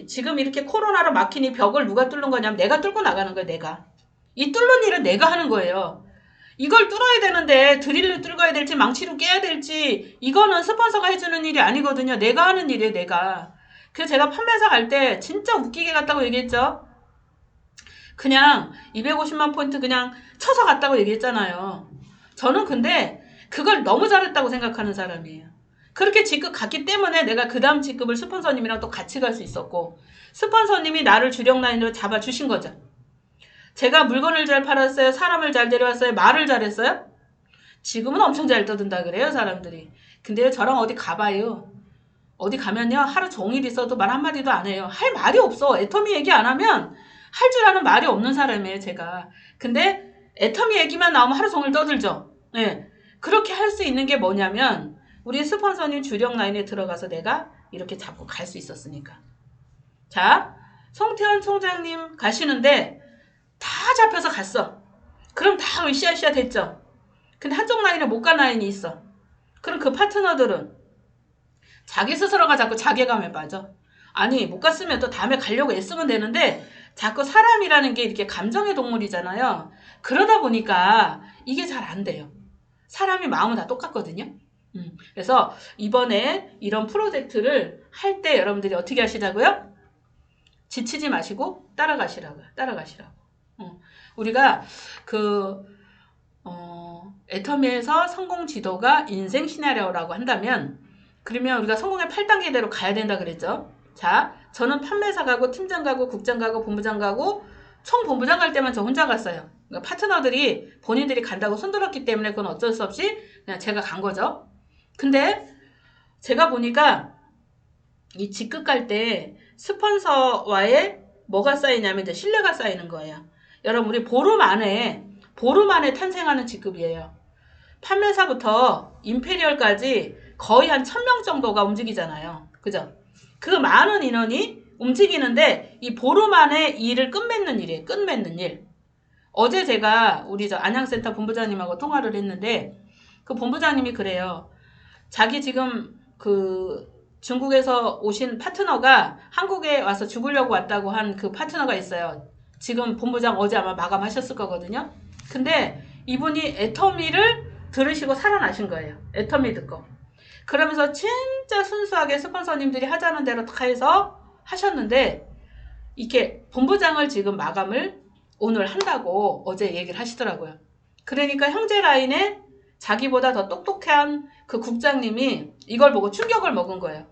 S1: 지금 이렇게 코로나로 막힌 이 벽을 누가 뚫는 거냐면 내가 뚫고 나가는 거예요. 내가. 이 뚫는 일은 내가 하는 거예요. 이걸 뚫어야 되는데 드릴로 뚫어야 될지 망치로 깨야 될지 이거는 스폰서가 해주는 일이 아니거든요. 내가 하는 일이에요. 내가. 그래서 제가 판매사 갈 때 진짜 웃기게 갔다고 얘기했죠. 그냥 250만 포인트 그냥 쳐서 갔다고 얘기했잖아요. 저는 근데 그걸 너무 잘했다고 생각하는 사람이에요. 그렇게 직급 갔기 때문에 내가 그 다음 직급을 스폰서님이랑 또 같이 갈 수 있었고 스폰서님이 나를 주력 라인으로 잡아주신 거죠. 제가 물건을 잘 팔았어요? 사람을 잘 데려왔어요? 말을 잘했어요? 지금은 엄청 잘 떠든다 그래요 사람들이. 근데요 저랑 어디 가봐요. 어디 가면요 하루 종일 있어도 말 한마디도 안 해요. 할 말이 없어. 애터미 얘기 안 하면 할 줄 아는 말이 없는 사람이에요 제가. 근데 애터미 얘기만 나오면 하루 종일 떠들죠. 네. 그렇게 할 수 있는 게 뭐냐면 우리 스폰서님 주력 라인에 들어가서 내가 이렇게 잡고 갈 수 있었으니까. 자, 송태현 총장님 가시는데 다 잡혀서 갔어. 그럼 다 으쌰으쌰 됐죠. 근데 한쪽 라인에 못 간 라인이 있어. 그럼 그 파트너들은 자기 스스로가 자꾸 자괴감에 빠져. 아니 못 갔으면 또 다음에 가려고 애쓰면 되는데 자꾸 사람이라는 게 이렇게 감정의 동물이잖아요. 그러다 보니까 이게 잘 안 돼요. 사람이 마음은 다 똑같거든요. 그래서 이번에 이런 프로젝트를 할 때 여러분들이 어떻게 하시라고요? 지치지 마시고 따라가시라고요. 따라가시라고. 우리가 애터미에서 성공 지도가 인생 시나리오라고 한다면 그러면 우리가 성공의 8단계대로 가야 된다 그랬죠. 자, 저는 판매사 가고 팀장 가고 국장 가고 본부장 가고 총 본부장 갈 때만 저 혼자 갔어요. 그러니까 파트너들이 본인들이 간다고 손들었기 때문에 그건 어쩔 수 없이 그냥 제가 간 거죠. 근데 제가 보니까 이 직급 갈 때 스폰서와의 뭐가 쌓이냐면 이제 신뢰가 쌓이는 거예요. 여러분 우리 보름 안에 탄생하는 직급이에요. 판매사부터 임페리얼까지 거의 한 1000명 정도가 움직이잖아요. 그죠? 그 많은 인원이 움직이는데 이 보름 안에 일을 끝맺는 일이에요. 끝맺는 일. 어제 제가 우리 안양센터 본부장님하고 통화를 했는데 그 본부장님이 그래요. 자기 지금 그 중국에서 오신 파트너가 한국에 와서 죽으려고 왔다고 한 그 파트너가 있어요. 지금 본부장 어제 아마 마감하셨을 거거든요. 근데 이분이 애터미를 들으시고 살아나신 거예요. 애터미 듣고. 그러면서 진짜 순수하게 스폰서님들이 하자는 대로 다 해서 하셨는데 이렇게 본부장을 지금 마감을 오늘 한다고 어제 얘기를 하시더라고요. 그러니까 형제 라인에 자기보다 더 똑똑한 그 국장님이 이걸 보고 충격을 먹은 거예요.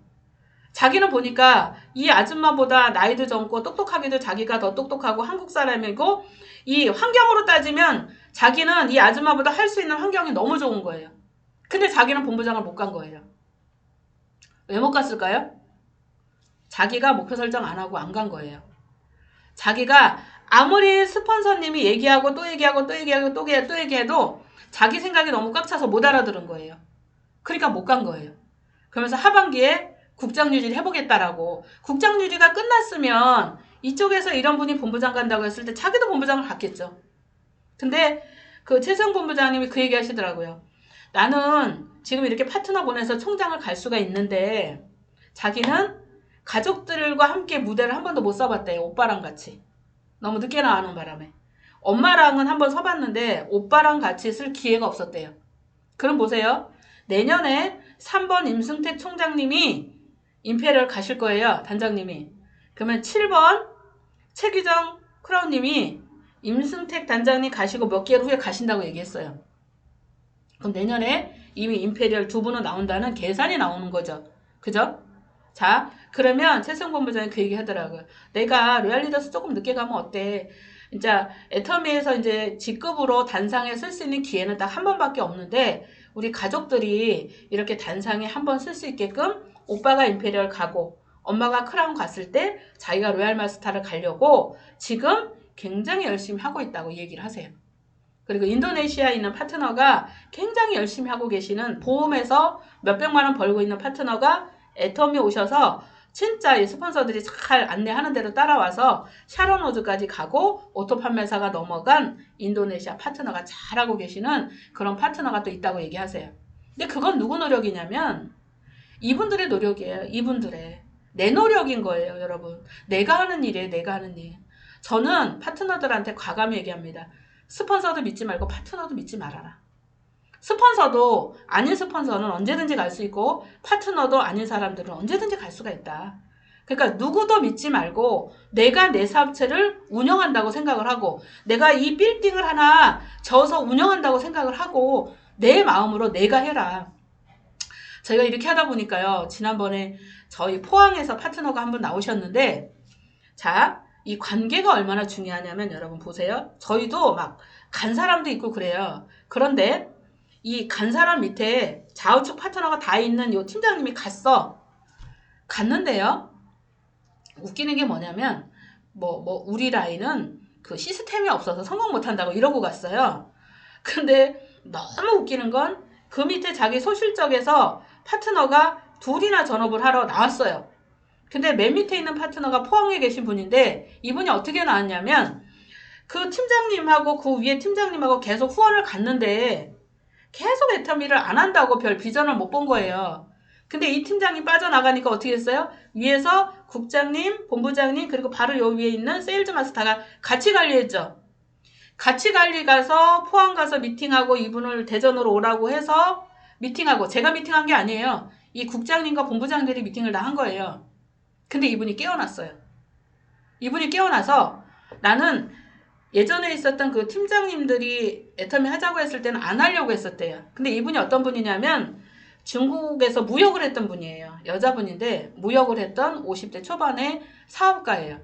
S1: 자기는 보니까 이 아줌마보다 나이도 젊고 똑똑하기도 자기가 더 똑똑하고 한국 사람이고 이 환경으로 따지면 자기는 이 아줌마보다 할 수 있는 환경이 너무 좋은 거예요. 근데 자기는 본부장을 못 간 거예요. 왜 못 갔을까요? 자기가 목표 설정 안 하고 안 간 거예요. 자기가 아무리 스폰서님이 얘기하고 또 얘기하고 또 얘기하고 또 얘기해도 자기 생각이 너무 꽉 차서 못 알아들은 거예요. 그러니까 못 간 거예요. 그러면서 하반기에 국장 유지를 해보겠다라고. 국장 유지가 끝났으면 이쪽에서 이런 분이 본부장 간다고 했을 때 자기도 본부장을 갔겠죠. 근데 그 최성 본부장님이 그 얘기 하시더라고요. 나는 지금 이렇게 파트너 보내서 총장을 갈 수가 있는데 자기는 가족들과 함께 무대를 한 번도 못 서봤대요. 오빠랑 같이. 너무 늦게 나가는 바람에. 엄마랑은 한 번 서봤는데 오빠랑 같이 쓸 기회가 없었대요. 그럼 보세요. 내년에 3번 임승택 총장님이 임페리얼 가실 거예요. 단장님이. 그러면 7번 최규정 크라운님이 임승택 단장님 가시고 몇 개월 후에 가신다고 얘기했어요. 그럼 내년에 이미 임페리얼 두 분은 나온다는 계산이 나오는 거죠. 그죠? 자, 그러면 최승 본부장이 그 얘기 하더라고요. 내가 로얄리더스 조금 늦게 가면 어때? 진짜 애터미에서 이제 직급으로 단상에 쓸 수 있는 기회는 딱 한 번밖에 없는데 우리 가족들이 이렇게 단상에 한 번 쓸 수 있게끔 오빠가 임페리얼 가고 엄마가 크라운 갔을 때 자기가 로얄 마스터를 가려고 지금 굉장히 열심히 하고 있다고 얘기를 하세요. 그리고 인도네시아에 있는 파트너가 굉장히 열심히 하고 계시는 보험에서 몇백만 원 벌고 있는 파트너가 애터미 오셔서 진짜 이 스폰서들이 잘 안내하는 대로 따라와서 샤론호주까지 가고 오토 판매사가 넘어간 인도네시아 파트너가 잘하고 계시는 그런 파트너가 또 있다고 얘기하세요. 근데 그건 누구 노력이냐면 이분들의 노력이에요. 이분들의. 내 노력인 거예요, 여러분. 내가 하는 일이에요, 내가 하는 일. 저는 파트너들한테 과감히 얘기합니다. 스폰서도 믿지 말고 파트너도 믿지 말아라. 스폰서도 아닌 스폰서는 언제든지 갈 수 있고 파트너도 아닌 사람들은 언제든지 갈 수가 있다. 그러니까 누구도 믿지 말고 내가 내 사업체를 운영한다고 생각을 하고 내가 이 빌딩을 하나 져서 운영한다고 생각을 하고 내 마음으로 내가 해라. 저희가 이렇게 하다 보니까요. 지난번에 저희 포항에서 파트너가 한 분 나오셨는데 자, 이 관계가 얼마나 중요하냐면 여러분 보세요. 저희도 막 간 사람도 있고 그래요. 그런데 이 간 사람 밑에 좌우측 파트너가 다 있는 요 팀장님이 갔는데요. 웃기는 게 뭐냐면 우리 라인은 그 시스템이 없어서 성공 못한다고 이러고 갔어요. 근데 너무 웃기는 건 그 밑에 자기 소실적에서 파트너가 둘이나 전업을 하러 나왔어요. 근데 맨 밑에 있는 파트너가 포항에 계신 분인데 이분이 어떻게 나왔냐면 그 팀장님하고 그 위에 팀장님하고 계속 후원을 갔는데 계속 애터미를 안 한다고 별 비전을 못 본 거예요. 근데 이 팀장이 빠져나가니까 어떻게 했어요? 위에서 국장님, 본부장님 그리고 바로 요 위에 있는 세일즈 마스터가 같이 관리했죠. 같이 관리 가서 포항 가서 미팅하고 이분을 대전으로 오라고 해서 미팅하고 제가 미팅한 게 아니에요. 이 국장님과 본부장들이 미팅을 다 한 거예요. 근데 이분이 깨어났어요. 이분이 깨어나서 나는 예전에 있었던 그 팀장님들이 애터미 하자고 했을 때는 안 하려고 했었대요. 근데 이분이 어떤 분이냐면 중국에서 무역을 했던 분이에요. 여자분인데 무역을 했던 50대 초반의 사업가예요.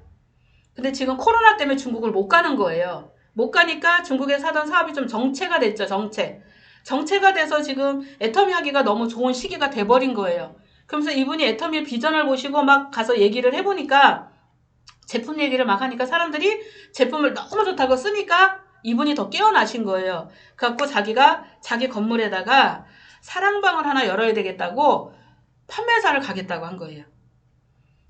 S1: 근데 지금 코로나 때문에 중국을 못 가는 거예요. 못 가니까 중국에서 하던 사업이 좀 정체가 됐죠. 정체가 돼서 지금 애터미 하기가 너무 좋은 시기가 돼버린 거예요. 그러면서 이분이 애터미의 비전을 보시고 막 가서 얘기를 해보니까 제품 얘기를 막 하니까 사람들이 제품을 너무 좋다고 쓰니까 이분이 더 깨어나신 거예요. 그래갖고 자기가 자기 건물에다가 사랑방을 하나 열어야 되겠다고 판매사를 가겠다고 한 거예요.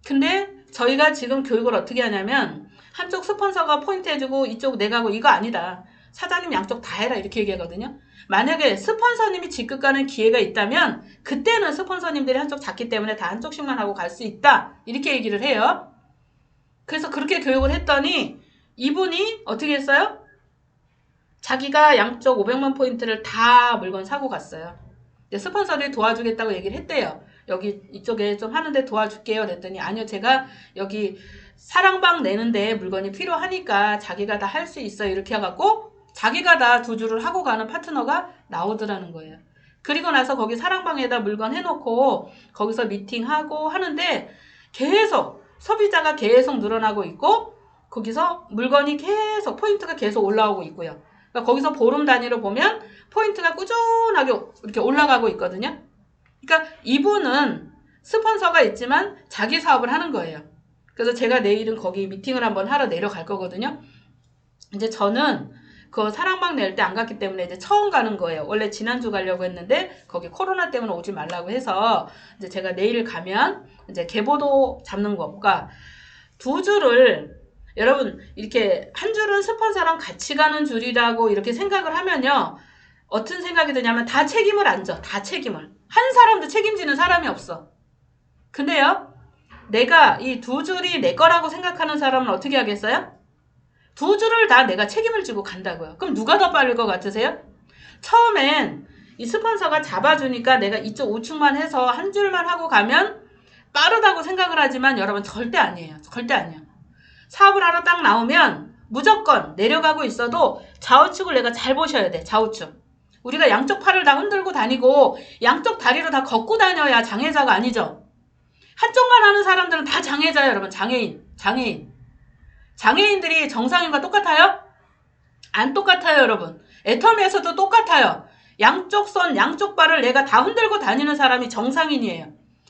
S1: 근데 저희가 지금 교육을 어떻게 하냐면 한쪽 스폰서가 포인트 해주고 이쪽 내가 하고 이거 아니다. 사장님 양쪽 다 해라 이렇게 얘기하거든요. 만약에 스폰서님이 직급 가는 기회가 있다면 그때는 스폰서님들이 한쪽 잡기 때문에 다 한쪽씩만 하고 갈 수 있다. 이렇게 얘기를 해요. 그래서 그렇게 교육을 했더니 이분이 어떻게 했어요? 자기가 양쪽 500만 포인트를 다 물건 사고 갔어요. 스폰서들이 도와주겠다고 얘기를 했대요. 여기 이쪽에 좀 하는데 도와줄게요. 그랬더니 아니요, 제가 여기 사랑방 내는데 물건이 필요하니까 자기가 다 할 수 있어요. 이렇게 해갖고 자기가 다 두 줄을 하고 가는 파트너가 나오더라는 거예요. 그리고 나서 거기 사랑방에다 물건 해놓고 거기서 미팅하고 하는데 계속 소비자가 계속 늘어나고 있고 거기서 물건이 계속 포인트가 계속 올라오고 있고요. 그러니까 거기서 보름 단위로 보면 포인트가 꾸준하게 이렇게 올라가고 있거든요. 그러니까 이분은 스폰서가 있지만 자기 사업을 하는 거예요. 그래서 제가 내일은 거기 미팅을 한번 하러 내려갈 거거든요. 이제 저는 그 사랑방 낼 때 안 갔기 때문에 이제 처음 가는 거예요. 원래 지난주 가려고 했는데 거기 코로나 때문에 오지 말라고 해서 이제 제가 내일 가면 이제 개보도 잡는 것과 두 줄을 여러분 이렇게 한 줄은 스폰서랑 같이 가는 줄이라고 이렇게 생각을 하면요. 어떤 생각이 드냐면 다 책임을 안 져. 다 책임을. 한 사람도 책임지는 사람이 없어. 근데요. 내가 이 두 줄이 내 거라고 생각하는 사람은 어떻게 하겠어요? 두 줄을 다 내가 책임을 지고 간다고요. 그럼 누가 더 빠를 것 같으세요? 처음엔 이 스폰서가 잡아주니까 내가 이쪽 우측만 해서 한 줄만 하고 가면 빠르다고 생각을 하지만 여러분 절대 아니에요. 절대 아니에요. 사업을 하러 딱 나오면 무조건 내려가고 있어도 좌우측을 내가 잘 보셔야 돼. 좌우측. 우리가 양쪽 팔을 다 흔들고 다니고 양쪽 다리로 다 걷고 다녀야 장애자가 아니죠. 한쪽만 하는 사람들은 다 장애자예요. 여러분 장애인. 장애인들이 정상인과 똑같아요? 안 똑같아요. 여러분. 애터미에서도 똑같아요. 양쪽 손 양쪽 발을 내가 다 흔들고 다니는 사람이 정상인이에요.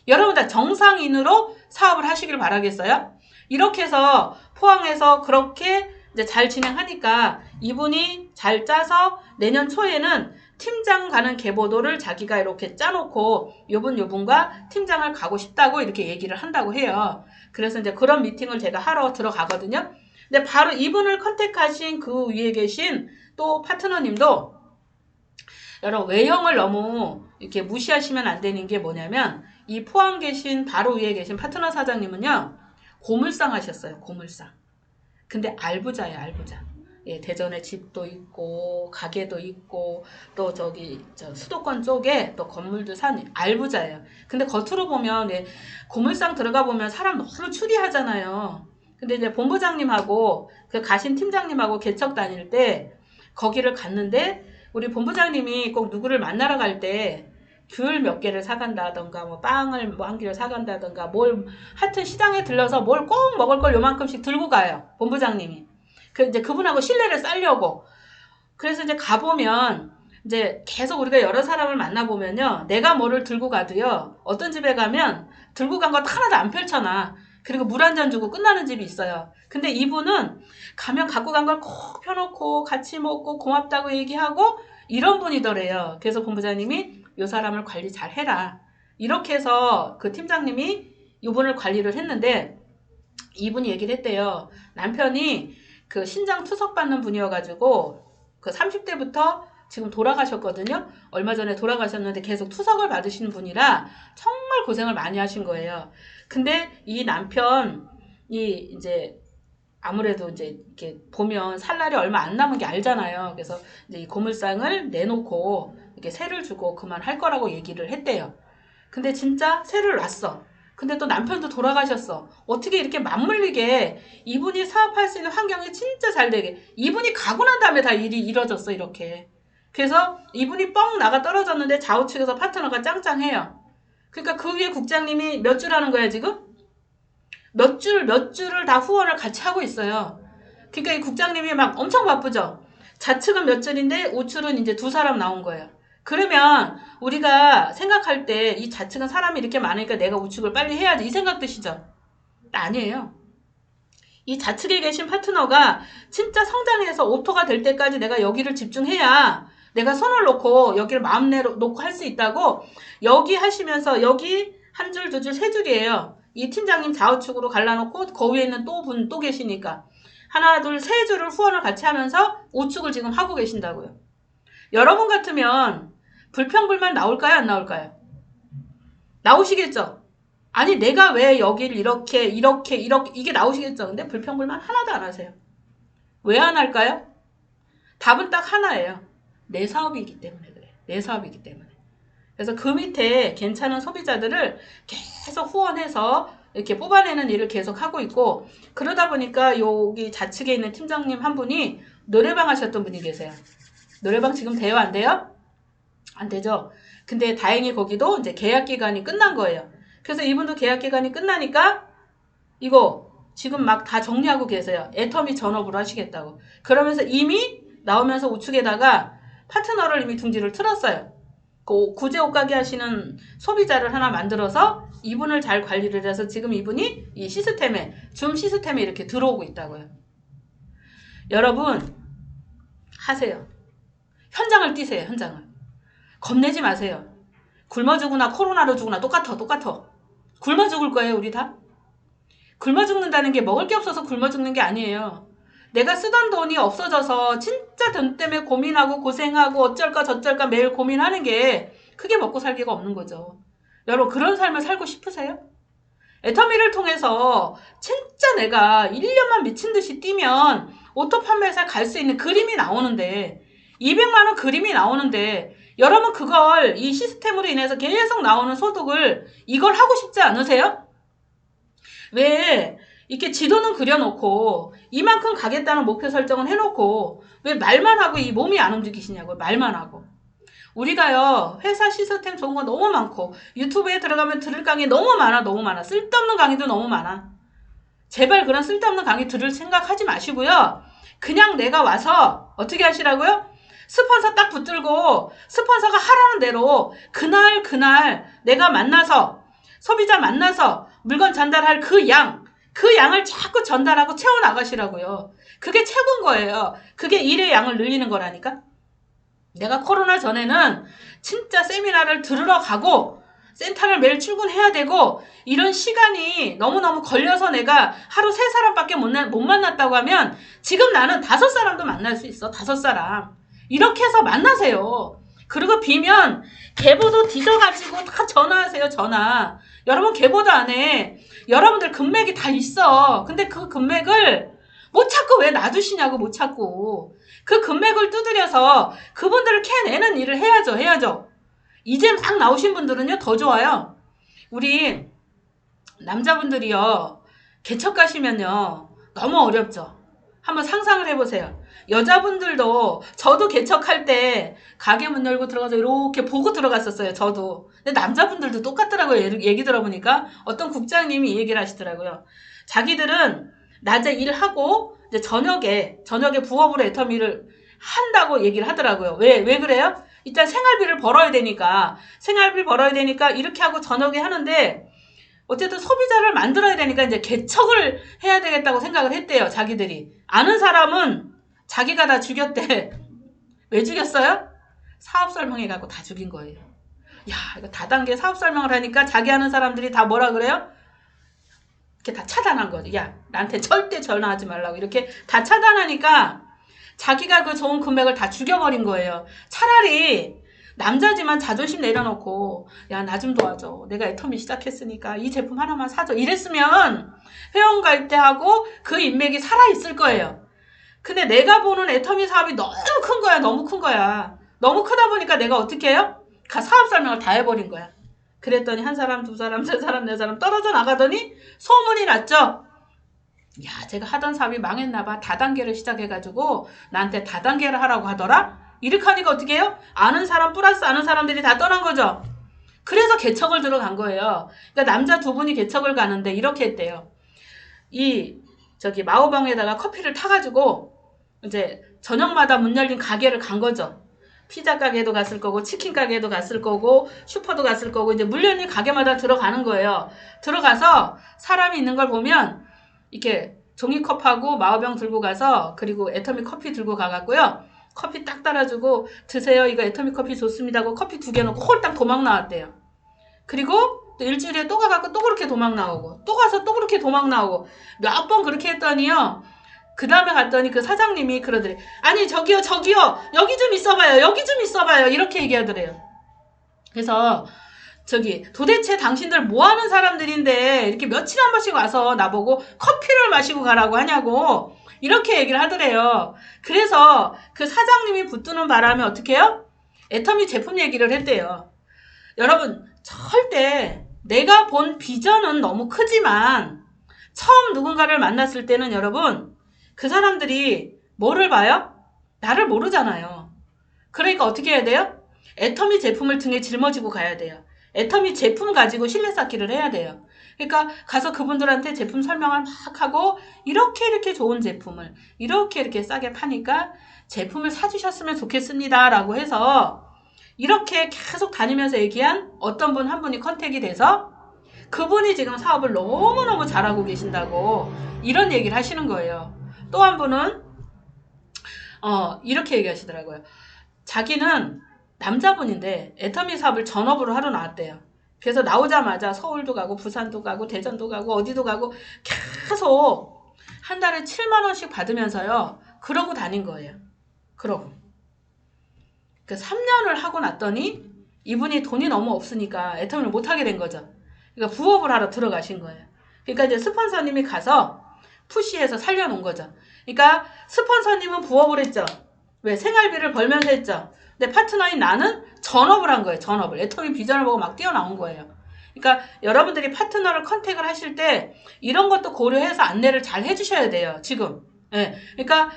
S1: 여러분 다 정상인으로 사업을 하시길 바라겠어요? 이렇게 해서 포항에서 그렇게 이제 잘 진행하니까 이분이 잘 짜서 내년 초에는 팀장 가는 계보도를 자기가 이렇게 짜놓고 요분과 팀장을 가고 싶다고 이렇게 얘기를 한다고 해요. 그래서 이제 그런 미팅을 제가 하러 들어가거든요. 근데 바로 이분을 컨택하신 그 위에 계신 또 파트너님도 여러분 외형을 너무 이렇게 무시하시면 안 되는 게 뭐냐면 이 포항 계신 바로 위에 계신 파트너 사장님은요. 고물상 하셨어요. 고물상. 근데 알부자예요. 알부자. 예, 대전에 집도 있고 가게도 있고 또 저기 수도권 쪽에 또 건물도 산 알부자예요. 근데 겉으로 보면 예, 고물상 들어가 보면 사람 너무 추리하잖아요. 근데 이제 본부장님하고 그 가신 팀장님하고 개척 다닐 때 거기를 갔는데 우리 본부장님이 꼭 누구를 만나러 갈 때 귤 몇 개를 사간다던가 뭐 빵을 뭐 한 개를 사간다던가 뭘 하여튼 시장에 들러서 뭘 꼭 먹을 걸 요만큼씩 들고 가요. 본부장님이. 이제 그분하고 신뢰를 쌓으려고. 그래서 이제 가보면 이제 계속 우리가 여러 사람을 만나보면요. 내가 뭐를 들고 가도요. 어떤 집에 가면 들고 간 거 하나도 안 펼쳐놔. 그리고 물 한 잔 주고 끝나는 집이 있어요. 근데 이분은 가면 갖고 간 걸 꼭 펴놓고 같이 먹고 고맙다고 얘기하고 이런 분이더래요. 그래서 본부장님이 요 사람을 관리 잘 해라. 이렇게 해서 그 팀장님이 이분을 관리를 했는데 이분이 얘기를 했대요. 남편이 그 신장 투석 받는 분이어가지고 그 30대부터 지금 돌아가셨거든요. 얼마 전에 돌아가셨는데 계속 투석을 받으시는 분이라 정말 고생을 많이 하신 거예요. 근데 이 남편이 이제 아무래도 이제 이렇게 보면 살 날이 얼마 안 남은 게 알잖아요. 그래서 이제 이 고물상을 내놓고 이렇게 세를 주고 그만할 거라고 얘기를 했대요. 근데 진짜 세를 놨어. 근데 또 남편도 돌아가셨어. 어떻게 이렇게 맞물리게 이분이 사업할 수 있는 환경이 진짜 잘 되게. 이분이 가고 난 다음에 다 일이 이뤄졌어, 이렇게. 그래서 이분이 뻥 나가 떨어졌는데 좌우측에서 파트너가 짱짱해요. 그러니까 그 위에 국장님이 몇 줄 하는 거야, 지금? 몇 줄을 다 후원을 같이 하고 있어요. 그러니까 이 국장님이 막 엄청 바쁘죠? 좌측은 몇 줄인데 우측은 이제 두 사람 나온 거예요. 그러면 우리가 생각할 때 이 좌측은 사람이 이렇게 많으니까 내가 우측을 빨리 해야지 이 생각 드시죠? 아니에요. 이 좌측에 계신 파트너가 진짜 성장해서 오토가 될 때까지 내가 여기를 집중해야 내가 손을 놓고 여기를 마음 놓고 할 수 있다고 여기 하시면서 여기 한 줄, 두 줄, 세 줄이에요. 이 팀장님 좌우측으로 갈라놓고 그 위에 있는 또 계시니까 하나, 둘, 세 줄을 후원을 같이 하면서 우측을 지금 하고 계신다고요. 여러분 같으면 불평불만 나올까요? 안 나올까요? 나오시겠죠? 아니 내가 왜 여기를 이렇게 이게 나오시겠죠? 근데 불평불만 하나도 안 하세요. 왜 안 할까요? 답은 딱 하나예요. 내 사업이기 때문에 그래. 내 사업이기 때문에. 그래서 그 밑에 괜찮은 소비자들을 계속 후원해서 이렇게 뽑아내는 일을 계속 하고 있고, 그러다 보니까 여기 좌측에 있는 팀장님 한 분이 노래방 하셨던 분이 계세요. 노래방 지금 돼요? 안 돼요? 안 되죠. 근데 다행히 거기도 이제 계약 기간이 끝난 거예요. 그래서 이분도 계약 기간이 끝나니까 이거 지금 막 다 정리하고 계세요. 애터미 전업으로 하시겠다고. 그러면서 이미 나오면서 우측에다가 파트너를 이미 둥지를 틀었어요. 그 구제 옷가게 하시는 소비자를 하나 만들어서 이분을 잘 관리를 해서 지금 이분이 이 시스템에, 줌 시스템에 이렇게 들어오고 있다고요. 여러분 하세요. 현장을 뛰세요. 현장을. 겁내지 마세요. 굶어 죽으나 코로나로 죽으나 똑같아. 굶어 죽을 거예요. 우리 다. 굶어 죽는다는 게 먹을 게 없어서 굶어 죽는 게 아니에요. 내가 쓰던 돈이 없어져서 진짜 돈 때문에 고민하고 고생하고 어쩔까 저쩔까 매일 고민하는 게 크게 먹고 살기가 없는 거죠. 여러분 그런 삶을 살고 싶으세요? 애터미를 통해서 진짜 내가 1년만 미친 듯이 뛰면 오토 판매사 갈 수 있는 그림이 나오는데 200만 원 그림이 나오는데 여러분 그걸 이 시스템으로 인해서 계속 나오는 소득을 이걸 하고 싶지 않으세요? 왜 이렇게 지도는 그려놓고 이만큼 가겠다는 목표 설정은 해놓고 왜 말만 하고 이 몸이 안 움직이시냐고요. 말만 하고. 우리가요 회사 시스템 좋은 거 너무 많고 유튜브에 들어가면 들을 강의 너무 많아. 쓸데없는 강의도 너무 많아. 제발 그런 쓸데없는 강의 들을 생각하지 마시고요. 그냥 내가 와서 어떻게 하시라고요? 스폰서 딱 붙들고 스폰서가 하라는 대로 그날 내가 만나서 소비자 만나서 물건 전달할 그 양을 자꾸 전달하고 채워나가시라고요. 그게 최고인 거예요. 그게 일의 양을 늘리는 거라니까. 내가 코로나 전에는 진짜 세미나를 들으러 가고 센터를 매일 출근해야 되고 이런 시간이 너무너무 걸려서 내가 하루 3사람밖에 못 만났다고 하면 지금 나는 5사람도 만날 수 있어. 5사람. 이렇게 해서 만나세요. 그리고 비면 계보도 뒤져가지고 다 전화하세요. 전화. 여러분 계보도 안 해. 여러분들 금맥이 다 있어. 근데 그 금맥을 못 찾고 왜 놔두시냐고. 못 찾고. 그 금맥을 두드려서 그분들을 캐내는 일을 해야죠. 이제 막 나오신 분들은요 더 좋아요. 우리 남자분들이요 개척 가시면요 너무 어렵죠. 한번 상상을 해보세요. 여자분들도 저도 개척할 때 가게 문 열고 들어가서 이렇게 보고 들어갔었어요. 저도. 근데 남자분들도 똑같더라고요. 얘기 들어보니까 어떤 국장님이 이 얘기를 하시더라고요. 자기들은 낮에 일하고 이제 저녁에 부업으로 애터미를 한다고 얘기를 하더라고요. 왜 그래요? 일단 생활비를 벌어야 되니까 이렇게 하고 저녁에 하는데 어쨌든 소비자를 만들어야 되니까 이제 개척을 해야 되겠다고 생각을 했대요. 자기들이. 아는 사람은 자기가 다 죽였대. 왜 죽였어요? 사업 설명해갖고 다 죽인 거예요. 야, 이거 다단계 사업 설명을 하니까 자기 아는 사람들이 다 뭐라 그래요? 이렇게 다 차단한 거죠. 야, 나한테 절대 전화하지 말라고. 이렇게 다 차단하니까 자기가 그 좋은 금액을 다 죽여버린 거예요. 차라리 남자지만 자존심 내려놓고 야, 나 좀 도와줘. 내가 애터미 시작했으니까 이 제품 하나만 사줘. 이랬으면 회원 가입대하고 그 인맥이 살아있을 거예요. 근데 내가 보는 애터미 사업이 너무 큰 거야. 너무 크다 보니까 내가 어떻게 해요? 사업 설명을 다 해버린 거야. 그랬더니 한 사람, 두 사람, 세 사람, 네 사람 떨어져 나가더니 소문이 났죠. 야, 제가 하던 사업이 망했나봐. 다단계를 시작해가지고 나한테 다단계를 하라고 하더라? 이렇게 하니까 어떻게 해요? 아는 사람 플러스 아는 사람들이 다 떠난 거죠. 그래서 개척을 들어간 거예요. 그러니까 남자 2분이 개척을 가는데 이렇게 했대요. 마오방에다가 커피를 타가지고 이제 저녁마다 문 열린 가게를 간 거죠. 피자 가게도 갔을 거고 치킨 가게도 갔을 거고 슈퍼도 갔을 거고 이제 문 열린 가게마다 들어가는 거예요. 들어가서 사람이 있는 걸 보면 이렇게 종이컵하고 마오병 들고 가서 그리고 애터미 커피 들고 가갖고요. 커피 딱 따라주고 드세요. 이거 애터미 커피 좋습니다 하고 커피 2개 넣고 홀딱 도망 나왔대요. 그리고 또 일주일에 또 가갖고 또 그렇게 도망 나오고 또 가서 또 그렇게 도망 나오고 몇 번 그렇게 했더니요. 그 다음에 갔더니 그 사장님이 그러더래. 아니 저기요 여기 좀 있어봐요. 여기 좀 있어봐요. 이렇게 얘기하더래요. 그래서 저기 도대체 당신들 뭐하는 사람들인데 이렇게 며칠에 한 번씩 와서 나보고 커피를 마시고 가라고 하냐고 이렇게 얘기를 하더래요. 그래서 그 사장님이 붙드는 바람에 어떻게 해요? 애터미 제품 얘기를 했대요. 여러분 절대 내가 본 비전은 너무 크지만 처음 누군가를 만났을 때는 여러분 그 사람들이 뭐를 봐요? 나를 모르잖아요. 그러니까 어떻게 해야 돼요? 애터미 제품을 등에 짊어지고 가야 돼요. 애터미 제품 가지고 신뢰 쌓기를 해야 돼요. 그러니까 가서 그분들한테 제품 설명을 막 하고 이렇게 좋은 제품을 이렇게 싸게 파니까 제품을 사주셨으면 좋겠습니다 라고 해서 이렇게 계속 다니면서 얘기한 어떤 분 한 분이 컨택이 돼서 그분이 지금 사업을 너무너무 잘하고 계신다고 이런 얘기를 하시는 거예요. 또 한 분은 이렇게 얘기하시더라고요. 자기는 남자분인데 애터미 사업을 전업으로 하러 나왔대요. 그래서 나오자마자 서울도 가고 부산도 가고 대전도 가고 어디도 가고 계속 한 달에 7만 원씩 받으면서요. 그러고 다닌 거예요. 그러고. 그 3년을 하고 났더니 이분이 돈이 너무 없으니까 애터미를 못하게 된 거죠. 그러니까 부업을 하러 들어가신 거예요. 그러니까 이제 스폰서님이 가서 푸시해서 살려놓은 거죠. 그러니까 스폰서님은 부업을 했죠. 왜? 생활비를 벌면서 했죠. 근데 파트너인 나는 전업을 한 거예요. 전업을. 애터미 비전을 보고 막 뛰어나온 거예요. 그러니까 여러분들이 파트너를 컨택을 하실 때 이런 것도 고려해서 안내를 잘 해주셔야 돼요. 지금. 예. 그러니까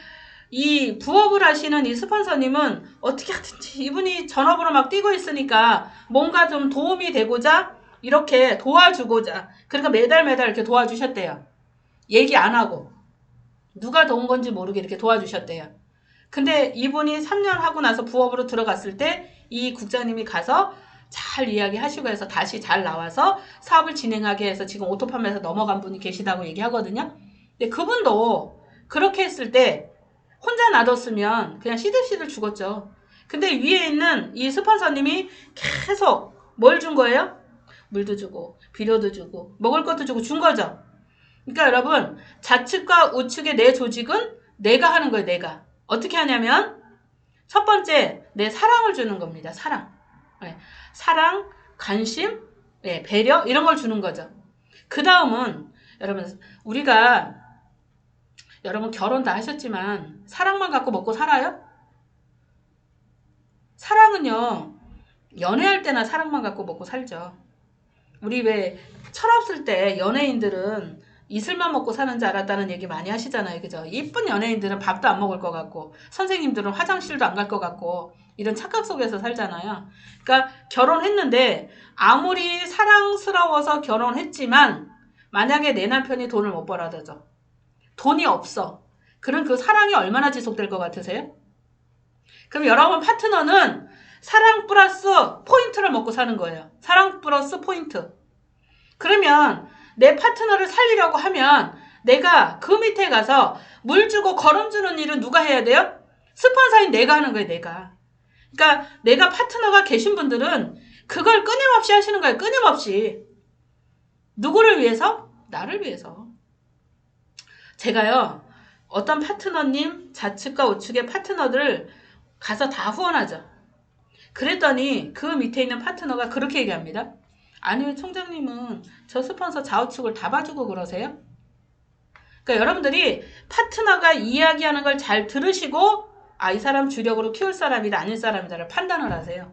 S1: 이 부업을 하시는 이 스폰서님은 어떻게 하든지 이분이 전업으로 막 뛰고 있으니까 뭔가 좀 도움이 되고자 이렇게 도와주고자 그러니까 매달 이렇게 도와주셨대요. 얘기 안 하고 누가 도운 건지 모르게 이렇게 도와주셨대요. 근데 이분이 3년 하고 나서 부업으로 들어갔을 때 이 국장님이 가서 잘 이야기하시고 해서 다시 잘 나와서 사업을 진행하게 해서 지금 오토 판매에서 넘어간 분이 계시다고 얘기하거든요. 근데 그분도 그렇게 했을 때 혼자 놔뒀으면 그냥 시들시들 죽었죠. 근데 위에 있는 이 스폰서님이 계속 뭘 준 거예요? 물도 주고 비료도 주고 먹을 것도 주고 준 거죠. 그러니까 여러분 좌측과 우측의 내 조직은 내가 하는 거예요. 내가. 어떻게 하냐면 첫 번째 내 사랑을 주는 겁니다. 사랑. 네. 사랑, 관심, 네. 배려 이런 걸 주는 거죠. 그 다음은 여러분 결혼 다 하셨지만 사랑만 갖고 먹고 살아요? 사랑은요 연애할 때나 사랑만 갖고 먹고 살죠. 우리 왜 철없을 때 연예인들은 이슬만 먹고 사는 줄 알았다는 얘기 많이 하시잖아요. 그죠? 이쁜 연예인들은 밥도 안 먹을 것 같고 선생님들은 화장실도 안 갈 것 같고 이런 착각 속에서 살잖아요. 그러니까 결혼했는데 아무리 사랑스러워서 결혼했지만 만약에 내 남편이 돈을 못 벌어다줘. 돈이 없어. 그럼 그 사랑이 얼마나 지속될 것 같으세요? 그럼 여러분 파트너는 사랑 플러스 포인트를 먹고 사는 거예요. 사랑 플러스 포인트. 그러면 내 파트너를 살리려고 하면 내가 그 밑에 가서 물 주고 거름 주는 일은 누가 해야 돼요? 스폰서인 내가 하는 거예요. 내가. 그러니까 내가 파트너가 계신 분들은 그걸 끊임없이 하시는 거예요. 끊임없이. 누구를 위해서? 나를 위해서. 제가요. 어떤 파트너님 좌측과 우측의 파트너들을 가서 다 후원하죠. 그랬더니 그 밑에 있는 파트너가 그렇게 얘기합니다. 아니 왜 총장님은 저 스폰서 좌우측을 다 봐주고 그러세요? 그러니까 여러분들이 파트너가 이야기하는 걸 잘 들으시고 이 사람 주력으로 키울 사람이다 아닐 사람이다를 판단을 하세요.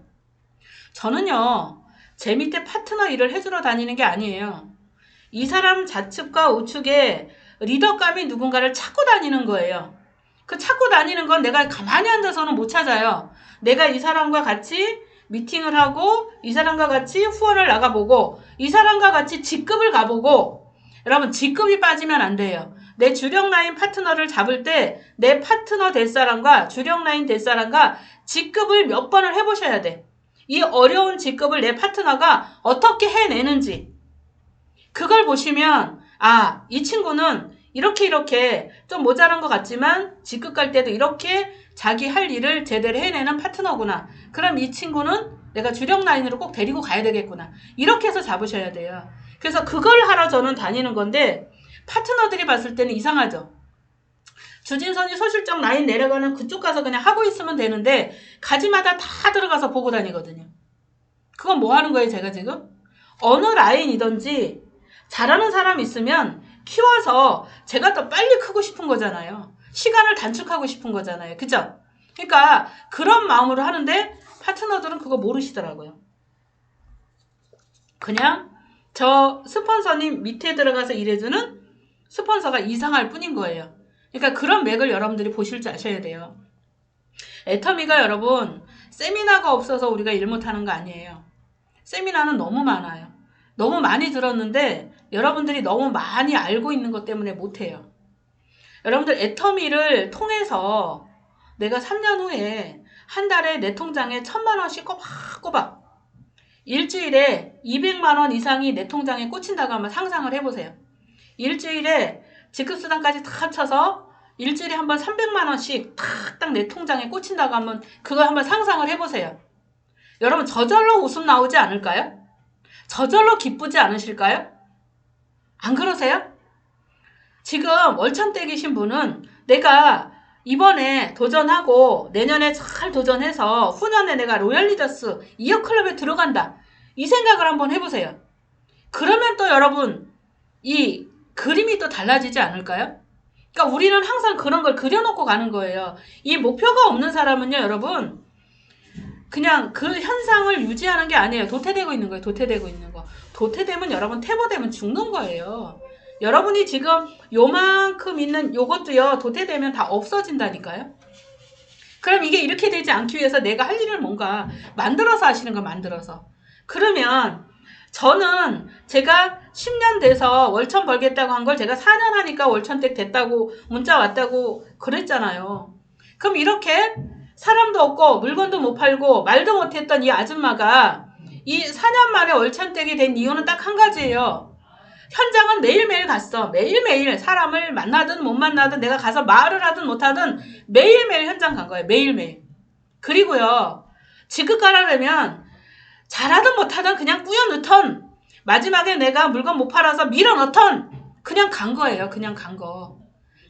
S1: 저는요. 제 밑에 파트너 일을 해주러 다니는 게 아니에요. 이 사람 좌측과 우측에 리더감이 누군가를 찾고 다니는 거예요. 그 찾고 다니는 건 내가 가만히 앉아서는 못 찾아요. 내가 이 사람과 같이 미팅을 하고 이 사람과 같이 후원을 나가보고 이 사람과 같이 직급을 가보고 여러분 직급이 빠지면 안 돼요. 내 주력 라인 파트너를 잡을 때 내 파트너 될 사람과 주력 라인 될 사람과 직급을 몇 번을 해보셔야 돼. 이 어려운 직급을 내 파트너가 어떻게 해내는지 그걸 보시면 이 친구는 이렇게 좀 모자란 것 같지만 직급 갈 때도 이렇게 자기 할 일을 제대로 해내는 파트너구나. 그럼 이 친구는 내가 주력 라인으로 꼭 데리고 가야 되겠구나. 이렇게 해서 잡으셔야 돼요. 그래서 그걸 하러 저는 다니는 건데 파트너들이 봤을 때는 이상하죠. 주진선이 소실적 라인 내려가는 그쪽 가서 그냥 하고 있으면 되는데 가지마다 다 들어가서 보고 다니거든요. 그건 뭐 하는 거예요, 제가 지금? 어느 라인이든지 잘하는 사람 있으면 키워서 제가 더 빨리 크고 싶은 거잖아요. 시간을 단축하고 싶은 거잖아요. 그죠? 그러니까 그런 마음으로 하는데 파트너들은 그거 모르시더라고요. 그냥 저 스폰서님 밑에 들어가서 일해주는 스폰서가 이상할 뿐인 거예요. 그러니까 그런 맥을 여러분들이 보실 줄 아셔야 돼요. 애터미가 여러분 세미나가 없어서 우리가 일 못하는 거 아니에요. 세미나는 너무 많아요. 너무 많이 들었는데 여러분들이 너무 많이 알고 있는 것 때문에 못해요. 여러분들 애터미를 통해서 내가 3년 후에 한 달에 내 통장에 1,000만 원씩 꼬박꼬박 일주일에 200만 원 이상이 내 통장에 꽂힌다고 한번 상상을 해보세요. 일주일에 지급수당까지 다 합쳐서 일주일에 한번 300만 원씩 탁딱 내 통장에 꽂힌다고 하면 그걸 한번 상상을 해보세요. 여러분 저절로 웃음 나오지 않을까요? 저절로 기쁘지 않으실까요? 안 그러세요? 지금 월천댁이신 분은 내가 이번에 도전하고 내년에 잘 도전해서 후년에 내가 로얄리더스 2억 클럽에 들어간다. 이 생각을 한번 해보세요. 그러면 또 여러분 이 그림이 또 달라지지 않을까요? 그러니까 우리는 항상 그런 걸 그려놓고 가는 거예요. 이 목표가 없는 사람은요, 여러분 그냥 그 현상을 유지하는 게 아니에요. 도태되고 있는 거예요. 도태되고 있는 거. 도태되면 여러분 퇴보되면 죽는 거예요. 여러분이 지금 요만큼 있는 요것도요. 도태되면 다 없어진다니까요. 그럼 이게 이렇게 되지 않기 위해서 내가 할 일을 뭔가 만들어서 하시는 거 만들어서. 그러면 저는 제가 10년 돼서 월천 벌겠다고 한 걸 제가 4년 하니까 월천댁 됐다고 문자 왔다고 그랬잖아요. 그럼 이렇게 사람도 없고 물건도 못 팔고 말도 못했던 이 아줌마가 이 4년 만에 월천댁이 된 이유는 딱 한 가지예요. 현장은 매일매일 갔어. 매일매일 사람을 만나든 못 만나든 내가 가서 말을 하든 못하든 매일매일 현장 간 거예요. 매일매일. 그리고요. 지급 가라려면 잘하든 못하든 그냥 꾸겨넣던 마지막에 내가 물건 못 팔아서 밀어넣던 그냥 간 거예요. 그냥 간 거.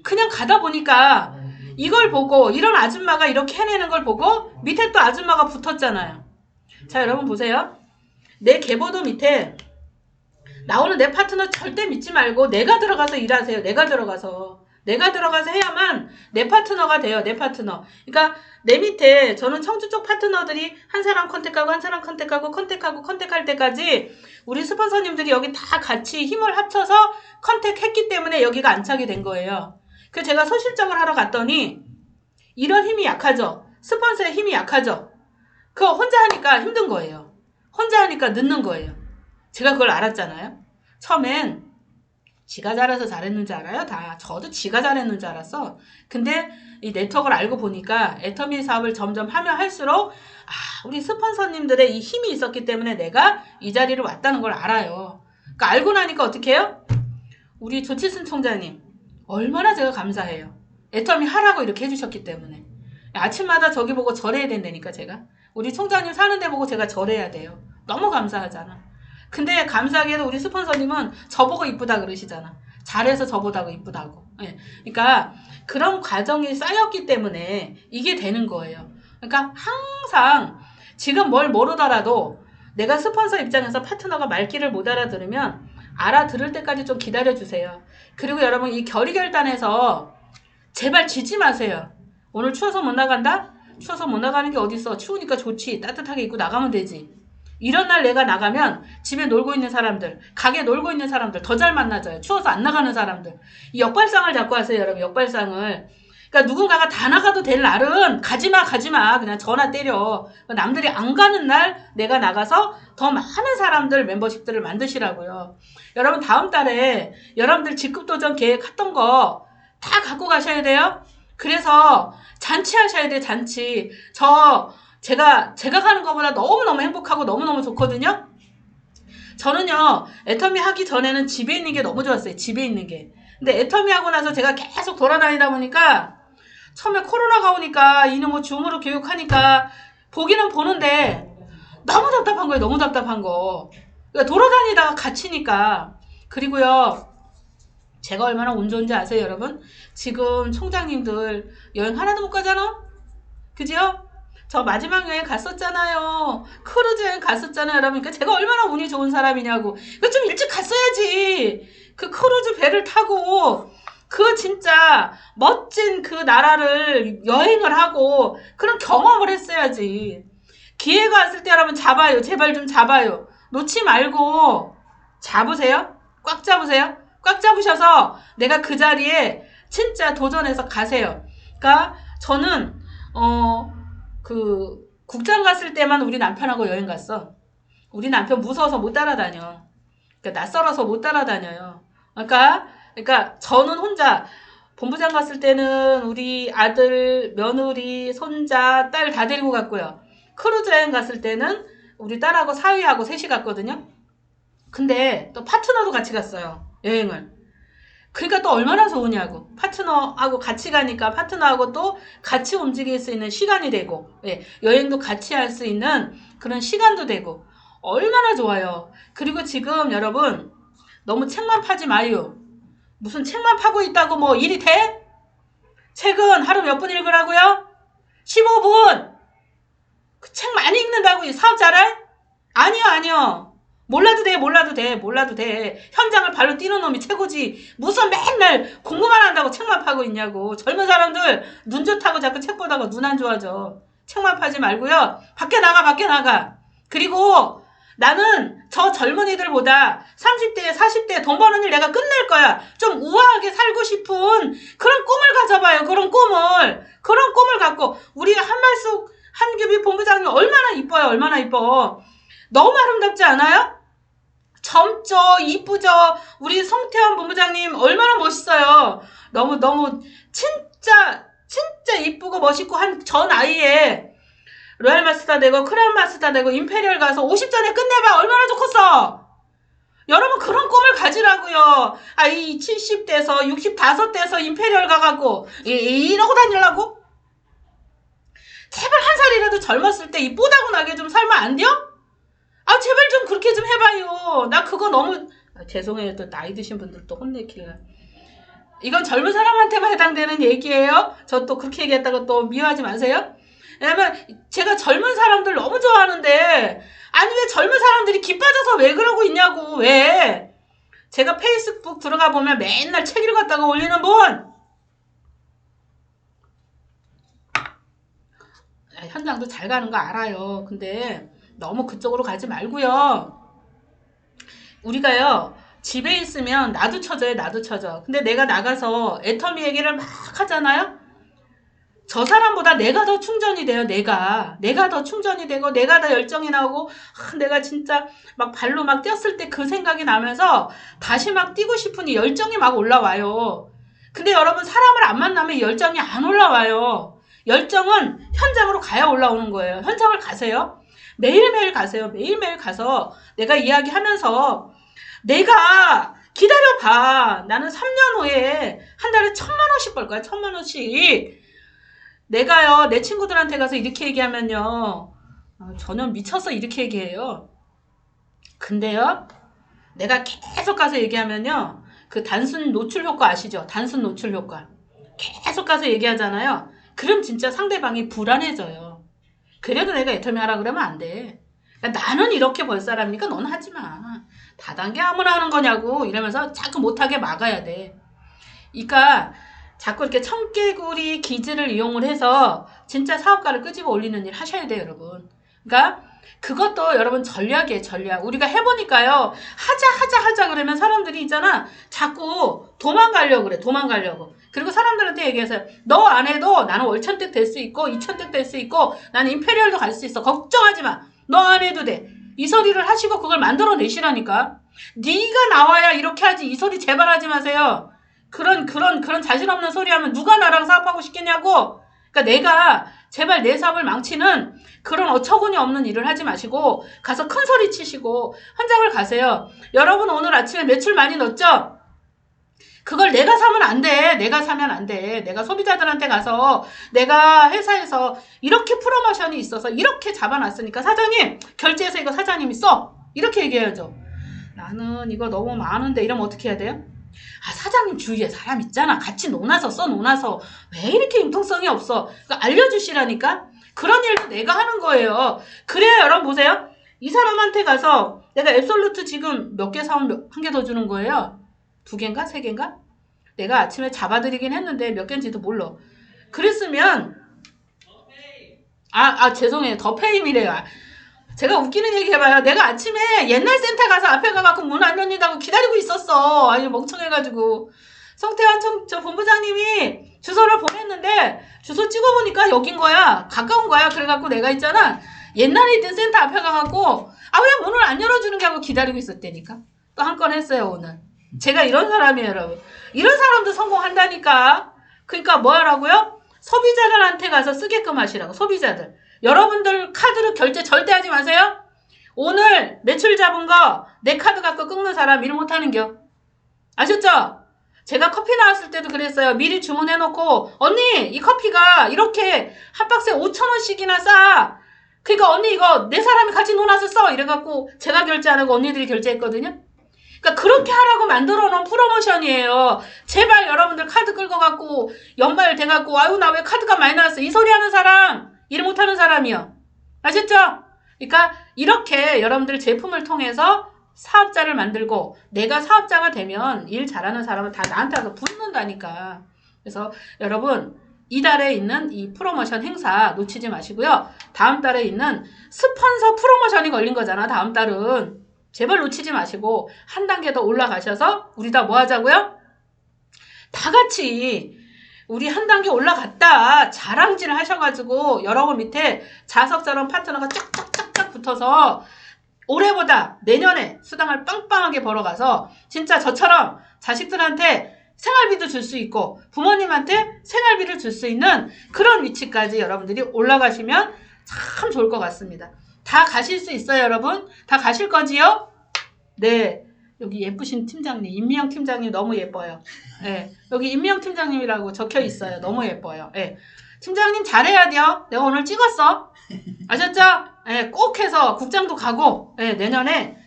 S1: 그냥 가다 보니까 이걸 보고 이런 아줌마가 이렇게 해내는 걸 보고 밑에 또 아줌마가 붙었잖아요. 자 여러분 보세요. 내 계보도 밑에 나오는 내 파트너 절대 믿지 말고 내가 들어가서 일하세요. 내가 들어가서 해야만 내 파트너가 돼요. 내 파트너. 그러니까 내 밑에 저는 청주 쪽 파트너들이 한 사람 컨택하고 한 사람 컨택하고 컨택할 때까지 우리 스폰서님들이 여기 다 같이 힘을 합쳐서 컨택했기 때문에 여기가 안착이 된 거예요. 그래서 제가 소실적을 하러 갔더니 이런 힘이 약하죠. 스폰서의 힘이 약하죠. 그거 혼자 하니까 힘든 거예요. 혼자 하니까 늦는 거예요. 제가 그걸 알았잖아요. 처음엔 지가 잘해서 잘했는 줄 알아요. 다 저도 지가 잘했는 줄 알았어. 근데 이 네트워크를 알고 보니까 애터미 사업을 점점 하면 할수록 우리 스폰서님들의 이 힘이 있었기 때문에 내가 이 자리로 왔다는 걸 알아요. 그러니까 알고 나니까 어떻게 해요? 우리 조치순 총장님 얼마나 제가 감사해요. 애터미 하라고 이렇게 해주셨기 때문에. 아침마다 저기 보고 절해야 된다니까 제가. 우리 총장님 사는 데 보고 제가 절해야 돼요. 너무 감사하잖아. 근데 감사하게도 우리 스폰서님은 저보고 이쁘다 그러시잖아. 잘해서 저보다고 이쁘다고. 네. 그러니까 그런 과정이 쌓였기 때문에 이게 되는 거예요. 그러니까 항상 지금 뭘 모르더라도 내가 스폰서 입장에서 파트너가 말귀를 못 알아들으면 알아들을 때까지 좀 기다려주세요. 그리고 여러분 이 결의결단해서 제발 지지 마세요. 오늘 추워서 못 나간다? 추워서 못 나가는 게 어딨어. 추우니까 좋지. 따뜻하게 입고 나가면 되지. 이런 날 내가 나가면 집에 놀고 있는 사람들, 가게 놀고 있는 사람들 더 잘 만나져요. 추워서 안 나가는 사람들. 이 역발상을 잡고 하세요, 여러분. 역발상을. 그러니까 누군가가 다 나가도 될 날은 가지마. 그냥 전화 때려. 남들이 안 가는 날 내가 나가서 더 많은 사람들 멤버십들을 만드시라고요. 여러분 다음 달에 여러분들 직급도전 계획했던 거 다 갖고 가셔야 돼요. 그래서 잔치하셔야 돼요. 잔치. 제가 가는 것보다 너무너무 행복하고 너무너무 좋거든요. 저는요 애터미 하기 전에는 집에 있는 게 너무 좋았어요. 집에 있는 게. 근데 애터미 하고 나서 제가 계속 돌아다니다 보니까 처음에 코로나가 오니까 이놈의 줌으로 교육하니까 보기는 보는데 너무 답답한 거예요. 너무 답답한 거. 그러니까 돌아다니다가 갇히니까. 그리고요 제가 얼마나 운 좋은지 아세요, 여러분? 지금 총장님들 여행 하나도 못 가잖아? 그죠? 저 마지막 여행 갔었잖아요. 크루즈 여행 갔었잖아요, 여러분. 그러니까 제가 얼마나 운이 좋은 사람이냐고. 그 좀 일찍 갔어야지. 그 크루즈 배를 타고 그 진짜 멋진 그 나라를 여행을 하고 그런 경험을 했어야지. 기회가 왔을 때 여러분 잡아요. 제발 좀 잡아요. 놓지 말고 잡으세요. 꽉 잡으세요. 꽉 잡으셔서 내가 그 자리에 진짜 도전해서 가세요. 그러니까 저는 그 국장 갔을 때만 우리 남편하고 여행 갔어. 우리 남편 무서워서 못 따라다녀. 그러니까 낯설어서 못 따라다녀요. 그러니까 저는 혼자 본부장 갔을 때는 우리 아들, 며느리, 손자, 딸 다 데리고 갔고요. 크루즈 여행 갔을 때는 우리 딸하고 사위하고 셋이 갔거든요. 근데 또 파트너도 같이 갔어요. 여행을. 그러니까 또 얼마나 좋으냐고. 파트너하고 같이 가니까 파트너하고 또 같이 움직일 수 있는 시간이 되고, 예, 여행도 같이 할 수 있는 그런 시간도 되고, 얼마나 좋아요. 그리고 지금 여러분, 너무 책만 파지 마요. 무슨 책만 파고 있다고 뭐 일이 돼? 책은 하루 몇 분 읽으라고요? 15분! 그 책 많이 읽는다고 사업 잘해? 아니요. 몰라도 돼. 현장을 발로 뛰는 놈이 최고지. 무슨 맨날 공부만 한다고 책만 파고 있냐고. 젊은 사람들 눈 좋다고 자꾸 책 보다가 눈 안 좋아져. 책만 파지 말고요. 밖에 나가. 그리고 나는 저 젊은이들보다 30대, 40대 돈 버는 일 내가 끝낼 거야. 좀 우아하게 살고 싶은 그런 꿈을 가져봐요. 그런 꿈을 갖고 우리 한말숙 한규비 본부장님 얼마나 이뻐요. 너무 아름답지 않아요? 젊죠, 이쁘죠. 우리 성태환 본부장님 얼마나 멋있어요. 너무 진짜 이쁘고 멋있고 한 저 나이에 로얄 마스터 되고 크라운 마스터 되고 임페리얼 가서 50전에 끝내봐. 얼마나 좋겠어. 여러분 그런 꿈을 가지라고요. 이 70대에서 65대에서 임페리얼 가갖고 이러고 다니려고? 제발 한 살이라도 젊었을 때 이 뽀다구나게 좀 살면 안 돼요? 제발 좀 그렇게 좀 해봐요. 나 그거 너무 죄송해요. 또 나이 드신 분들 또 혼내길래. 이건 젊은 사람한테만 해당되는 얘기예요. 저 또 그렇게 얘기했다가 또 미워하지 마세요. 왜냐면 제가 젊은 사람들 너무 좋아하는데 아니 왜 젊은 사람들이 기빠져서 왜 그러고 있냐고. 왜? 제가 페이스북 들어가 보면 맨날 책 읽었다가 올리는 분 현장도 잘 가는 거 알아요. 근데 너무 그쪽으로 가지 말고요. 우리가요 집에 있으면 나도 쳐져. 근데 내가 나가서 애터미 얘기를 막 하잖아요. 저 사람보다 내가 더 충전이 돼요. 내가 더 충전이 되고 내가 더 열정이 나오고 내가 진짜 막 발로 막 뛰었을 때 그 생각이 나면서 다시 막 뛰고 싶은 이 열정이 막 올라와요. 근데 여러분 사람을 안 만나면 열정이 안 올라와요. 열정은 현장으로 가야 올라오는 거예요. 현장을 가세요. 매일매일 가세요. 매일매일 가서 내가 이야기하면서 내가 기다려봐. 나는 3년 후에 한 달에 1,000만 원씩 벌 거야. 1,000만 원씩. 내가요 내 친구들한테 가서 이렇게 얘기하면요 전혀 미쳐서 이렇게 얘기해요. 근데요 내가 계속 가서 얘기하면요 그 단순 노출 효과 아시죠? 단순 노출 효과 계속 가서 얘기하잖아요. 그럼 진짜 상대방이 불안해져요. 그래도 내가 애터미 하라 그러면 안 돼. 그러니까 나는 이렇게 벌 사람이니까 넌 하지 마. 다단계 아무나 하는 거냐고 이러면서 자꾸 못하게 막아야 돼. 그러니까 자꾸 이렇게 청개구리 기질을 이용을 해서 진짜 사업가를 끄집어 올리는 일 하셔야 돼요, 여러분. 그러니까 그것도 여러분 전략이에요, 전략. 우리가 해보니까요. 하자 그러면 사람들이 있잖아. 자꾸 도망가려고 그래, 도망가려고. 그리고 사람들한테 얘기해서 너 안 해도 나는 월천택 될 수 있고 2천택 될 수 있고 나는 임페리얼도 갈 수 있어. 걱정하지 마. 너 안 해도 돼. 이 소리를 하시고 그걸 만들어내시라니까. 네가 나와야 이렇게 하지. 이 소리 제발 하지 마세요. 그런 자신 없는 소리 하면 누가 나랑 사업하고 싶겠냐고. 그러니까 내가 제발 내 사업을 망치는 그런 어처구니 없는 일을 하지 마시고 가서 큰 소리 치시고 현장을 가세요. 여러분 오늘 아침에 매출 많이 넣었죠? 그걸 내가 사면 안 돼. 내가 사면 안 돼. 내가 소비자들한테 가서 내가 회사에서 이렇게 프로모션이 있어서 이렇게 잡아놨으니까 사장님 결제해서 이거 사장님이 써. 이렇게 얘기해야죠. 나는 이거 너무 많은데 이러면 어떻게 해야 돼요? 아, 사장님 주위에 사람 있잖아. 같이 논아서 써논아서 왜 이렇게 융통성이 없어? 알려주시라니까. 그런 일도 내가 하는 거예요. 그래야 여러분 보세요. 이 사람한테 가서 내가 앱솔루트 지금 몇 개 사면 한 개 더 주는 거예요. 2개인가? 3개인가? 내가 아침에 잡아드리긴 했는데 몇 개인지도 몰라. 그랬으면 죄송해요. 더페임이래요. 제가 웃기는 얘기 해봐요. 내가 아침에 옛날 센터 가서 앞에 가갖고 문 안 열린다고 기다리고 있었어. 아니 멍청해가지고. 성태환 저 본부장님이 주소를 보냈는데 주소 찍어보니까 여긴 거야. 가까운 거야. 그래갖고 내가 있잖아. 옛날에 있던 센터 앞에 가갖고 왜 문을 안 열어주는 게 하고 기다리고 있었다니까. 또 한 건 했어요 오늘. 제가 이런 사람이에요 여러분. 이런 사람도 성공한다니까. 그러니까 뭐 하라고요? 소비자들한테 가서 쓰게끔 하시라고. 소비자들. 여러분들 카드로 결제 절대 하지 마세요. 오늘 매출 잡은 거 내 카드 갖고 끊는 사람 일 못하는겨. 아셨죠? 제가 커피 나왔을 때도 그랬어요. 미리 주문해놓고 언니 이 커피가 이렇게 한 박스에 5,000원씩이나 싸. 그러니까 언니 이거 내 사람이 같이 논아서 써. 이래갖고 제가 결제 안 하고 언니들이 결제했거든요. 그러니까 그렇게 하라고 만들어 놓은 프로모션이에요. 제발 여러분들 카드 긁어갖고 연말 돼갖고 아유 나 왜 카드가 많이 나왔어. 이 소리 하는 사람 일 못하는 사람이요. 아셨죠? 그러니까 이렇게 여러분들 제품을 통해서 사업자를 만들고 내가 사업자가 되면 일 잘하는 사람은 다 나한테 와서 붙는다니까. 그래서 여러분 이달에 있는 이 프로모션 행사 놓치지 마시고요. 다음 달에 있는 스폰서 프로모션이 걸린 거잖아. 다음 달은. 제발 놓치지 마시고 한 단계 더 올라가셔서 우리 다 뭐 하자고요? 다 같이 우리 한 단계 올라갔다 자랑질 하셔가지고 여러분 밑에 자석자랑 파트너가 쫙쫙쫙쫙 붙어서 올해보다 내년에 수당을 빵빵하게 벌어가서 진짜 저처럼 자식들한테 생활비도 줄 수 있고 부모님한테 생활비를 줄 수 있는 그런 위치까지 여러분들이 올라가시면 참 좋을 것 같습니다. 다 가실 수 있어요 여러분? 다 가실 거지요? 네. 여기 예쁘신 팀장님, 임미영 팀장님 너무 예뻐요. 네. 여기 임미영 팀장님이라고 적혀 있어요. 너무 예뻐요. 네. 팀장님 잘해야 돼요. 내가 오늘 찍었어. 아셨죠? 네, 꼭 해서 국장도 가고 네, 내년에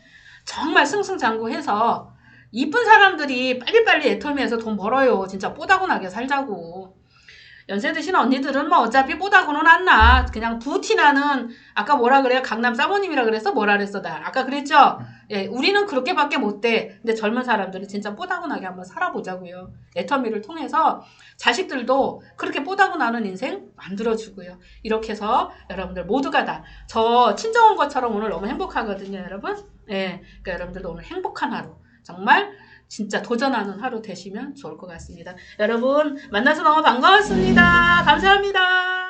S1: 정말 승승장구해서 이쁜 사람들이 빨리빨리 애터미에서 돈 벌어요. 진짜 뽀다구나게 살자고. 연세 드신 언니들은 뭐 어차피 뽀다구는 안 나. 그냥 부티 나는 아까 뭐라 그래요? 강남 사모님이라 그랬어? 뭐라 그랬어? 나 아까 그랬죠? 예, 우리는 그렇게밖에 못 돼. 근데 젊은 사람들은 진짜 뽀다구나게 한번 살아보자고요. 애터미를 통해서 자식들도 그렇게 뽀다구나는 인생 만들어주고요. 이렇게 해서 여러분들 모두가 다 저 친정 온 것처럼 오늘 너무 행복하거든요, 여러분. 예, 그러니까 여러분들도 오늘 행복한 하루. 정말 진짜 도전하는 하루 되시면 좋을 것 같습니다. 여러분 만나서 너무 반가웠습니다. 감사합니다.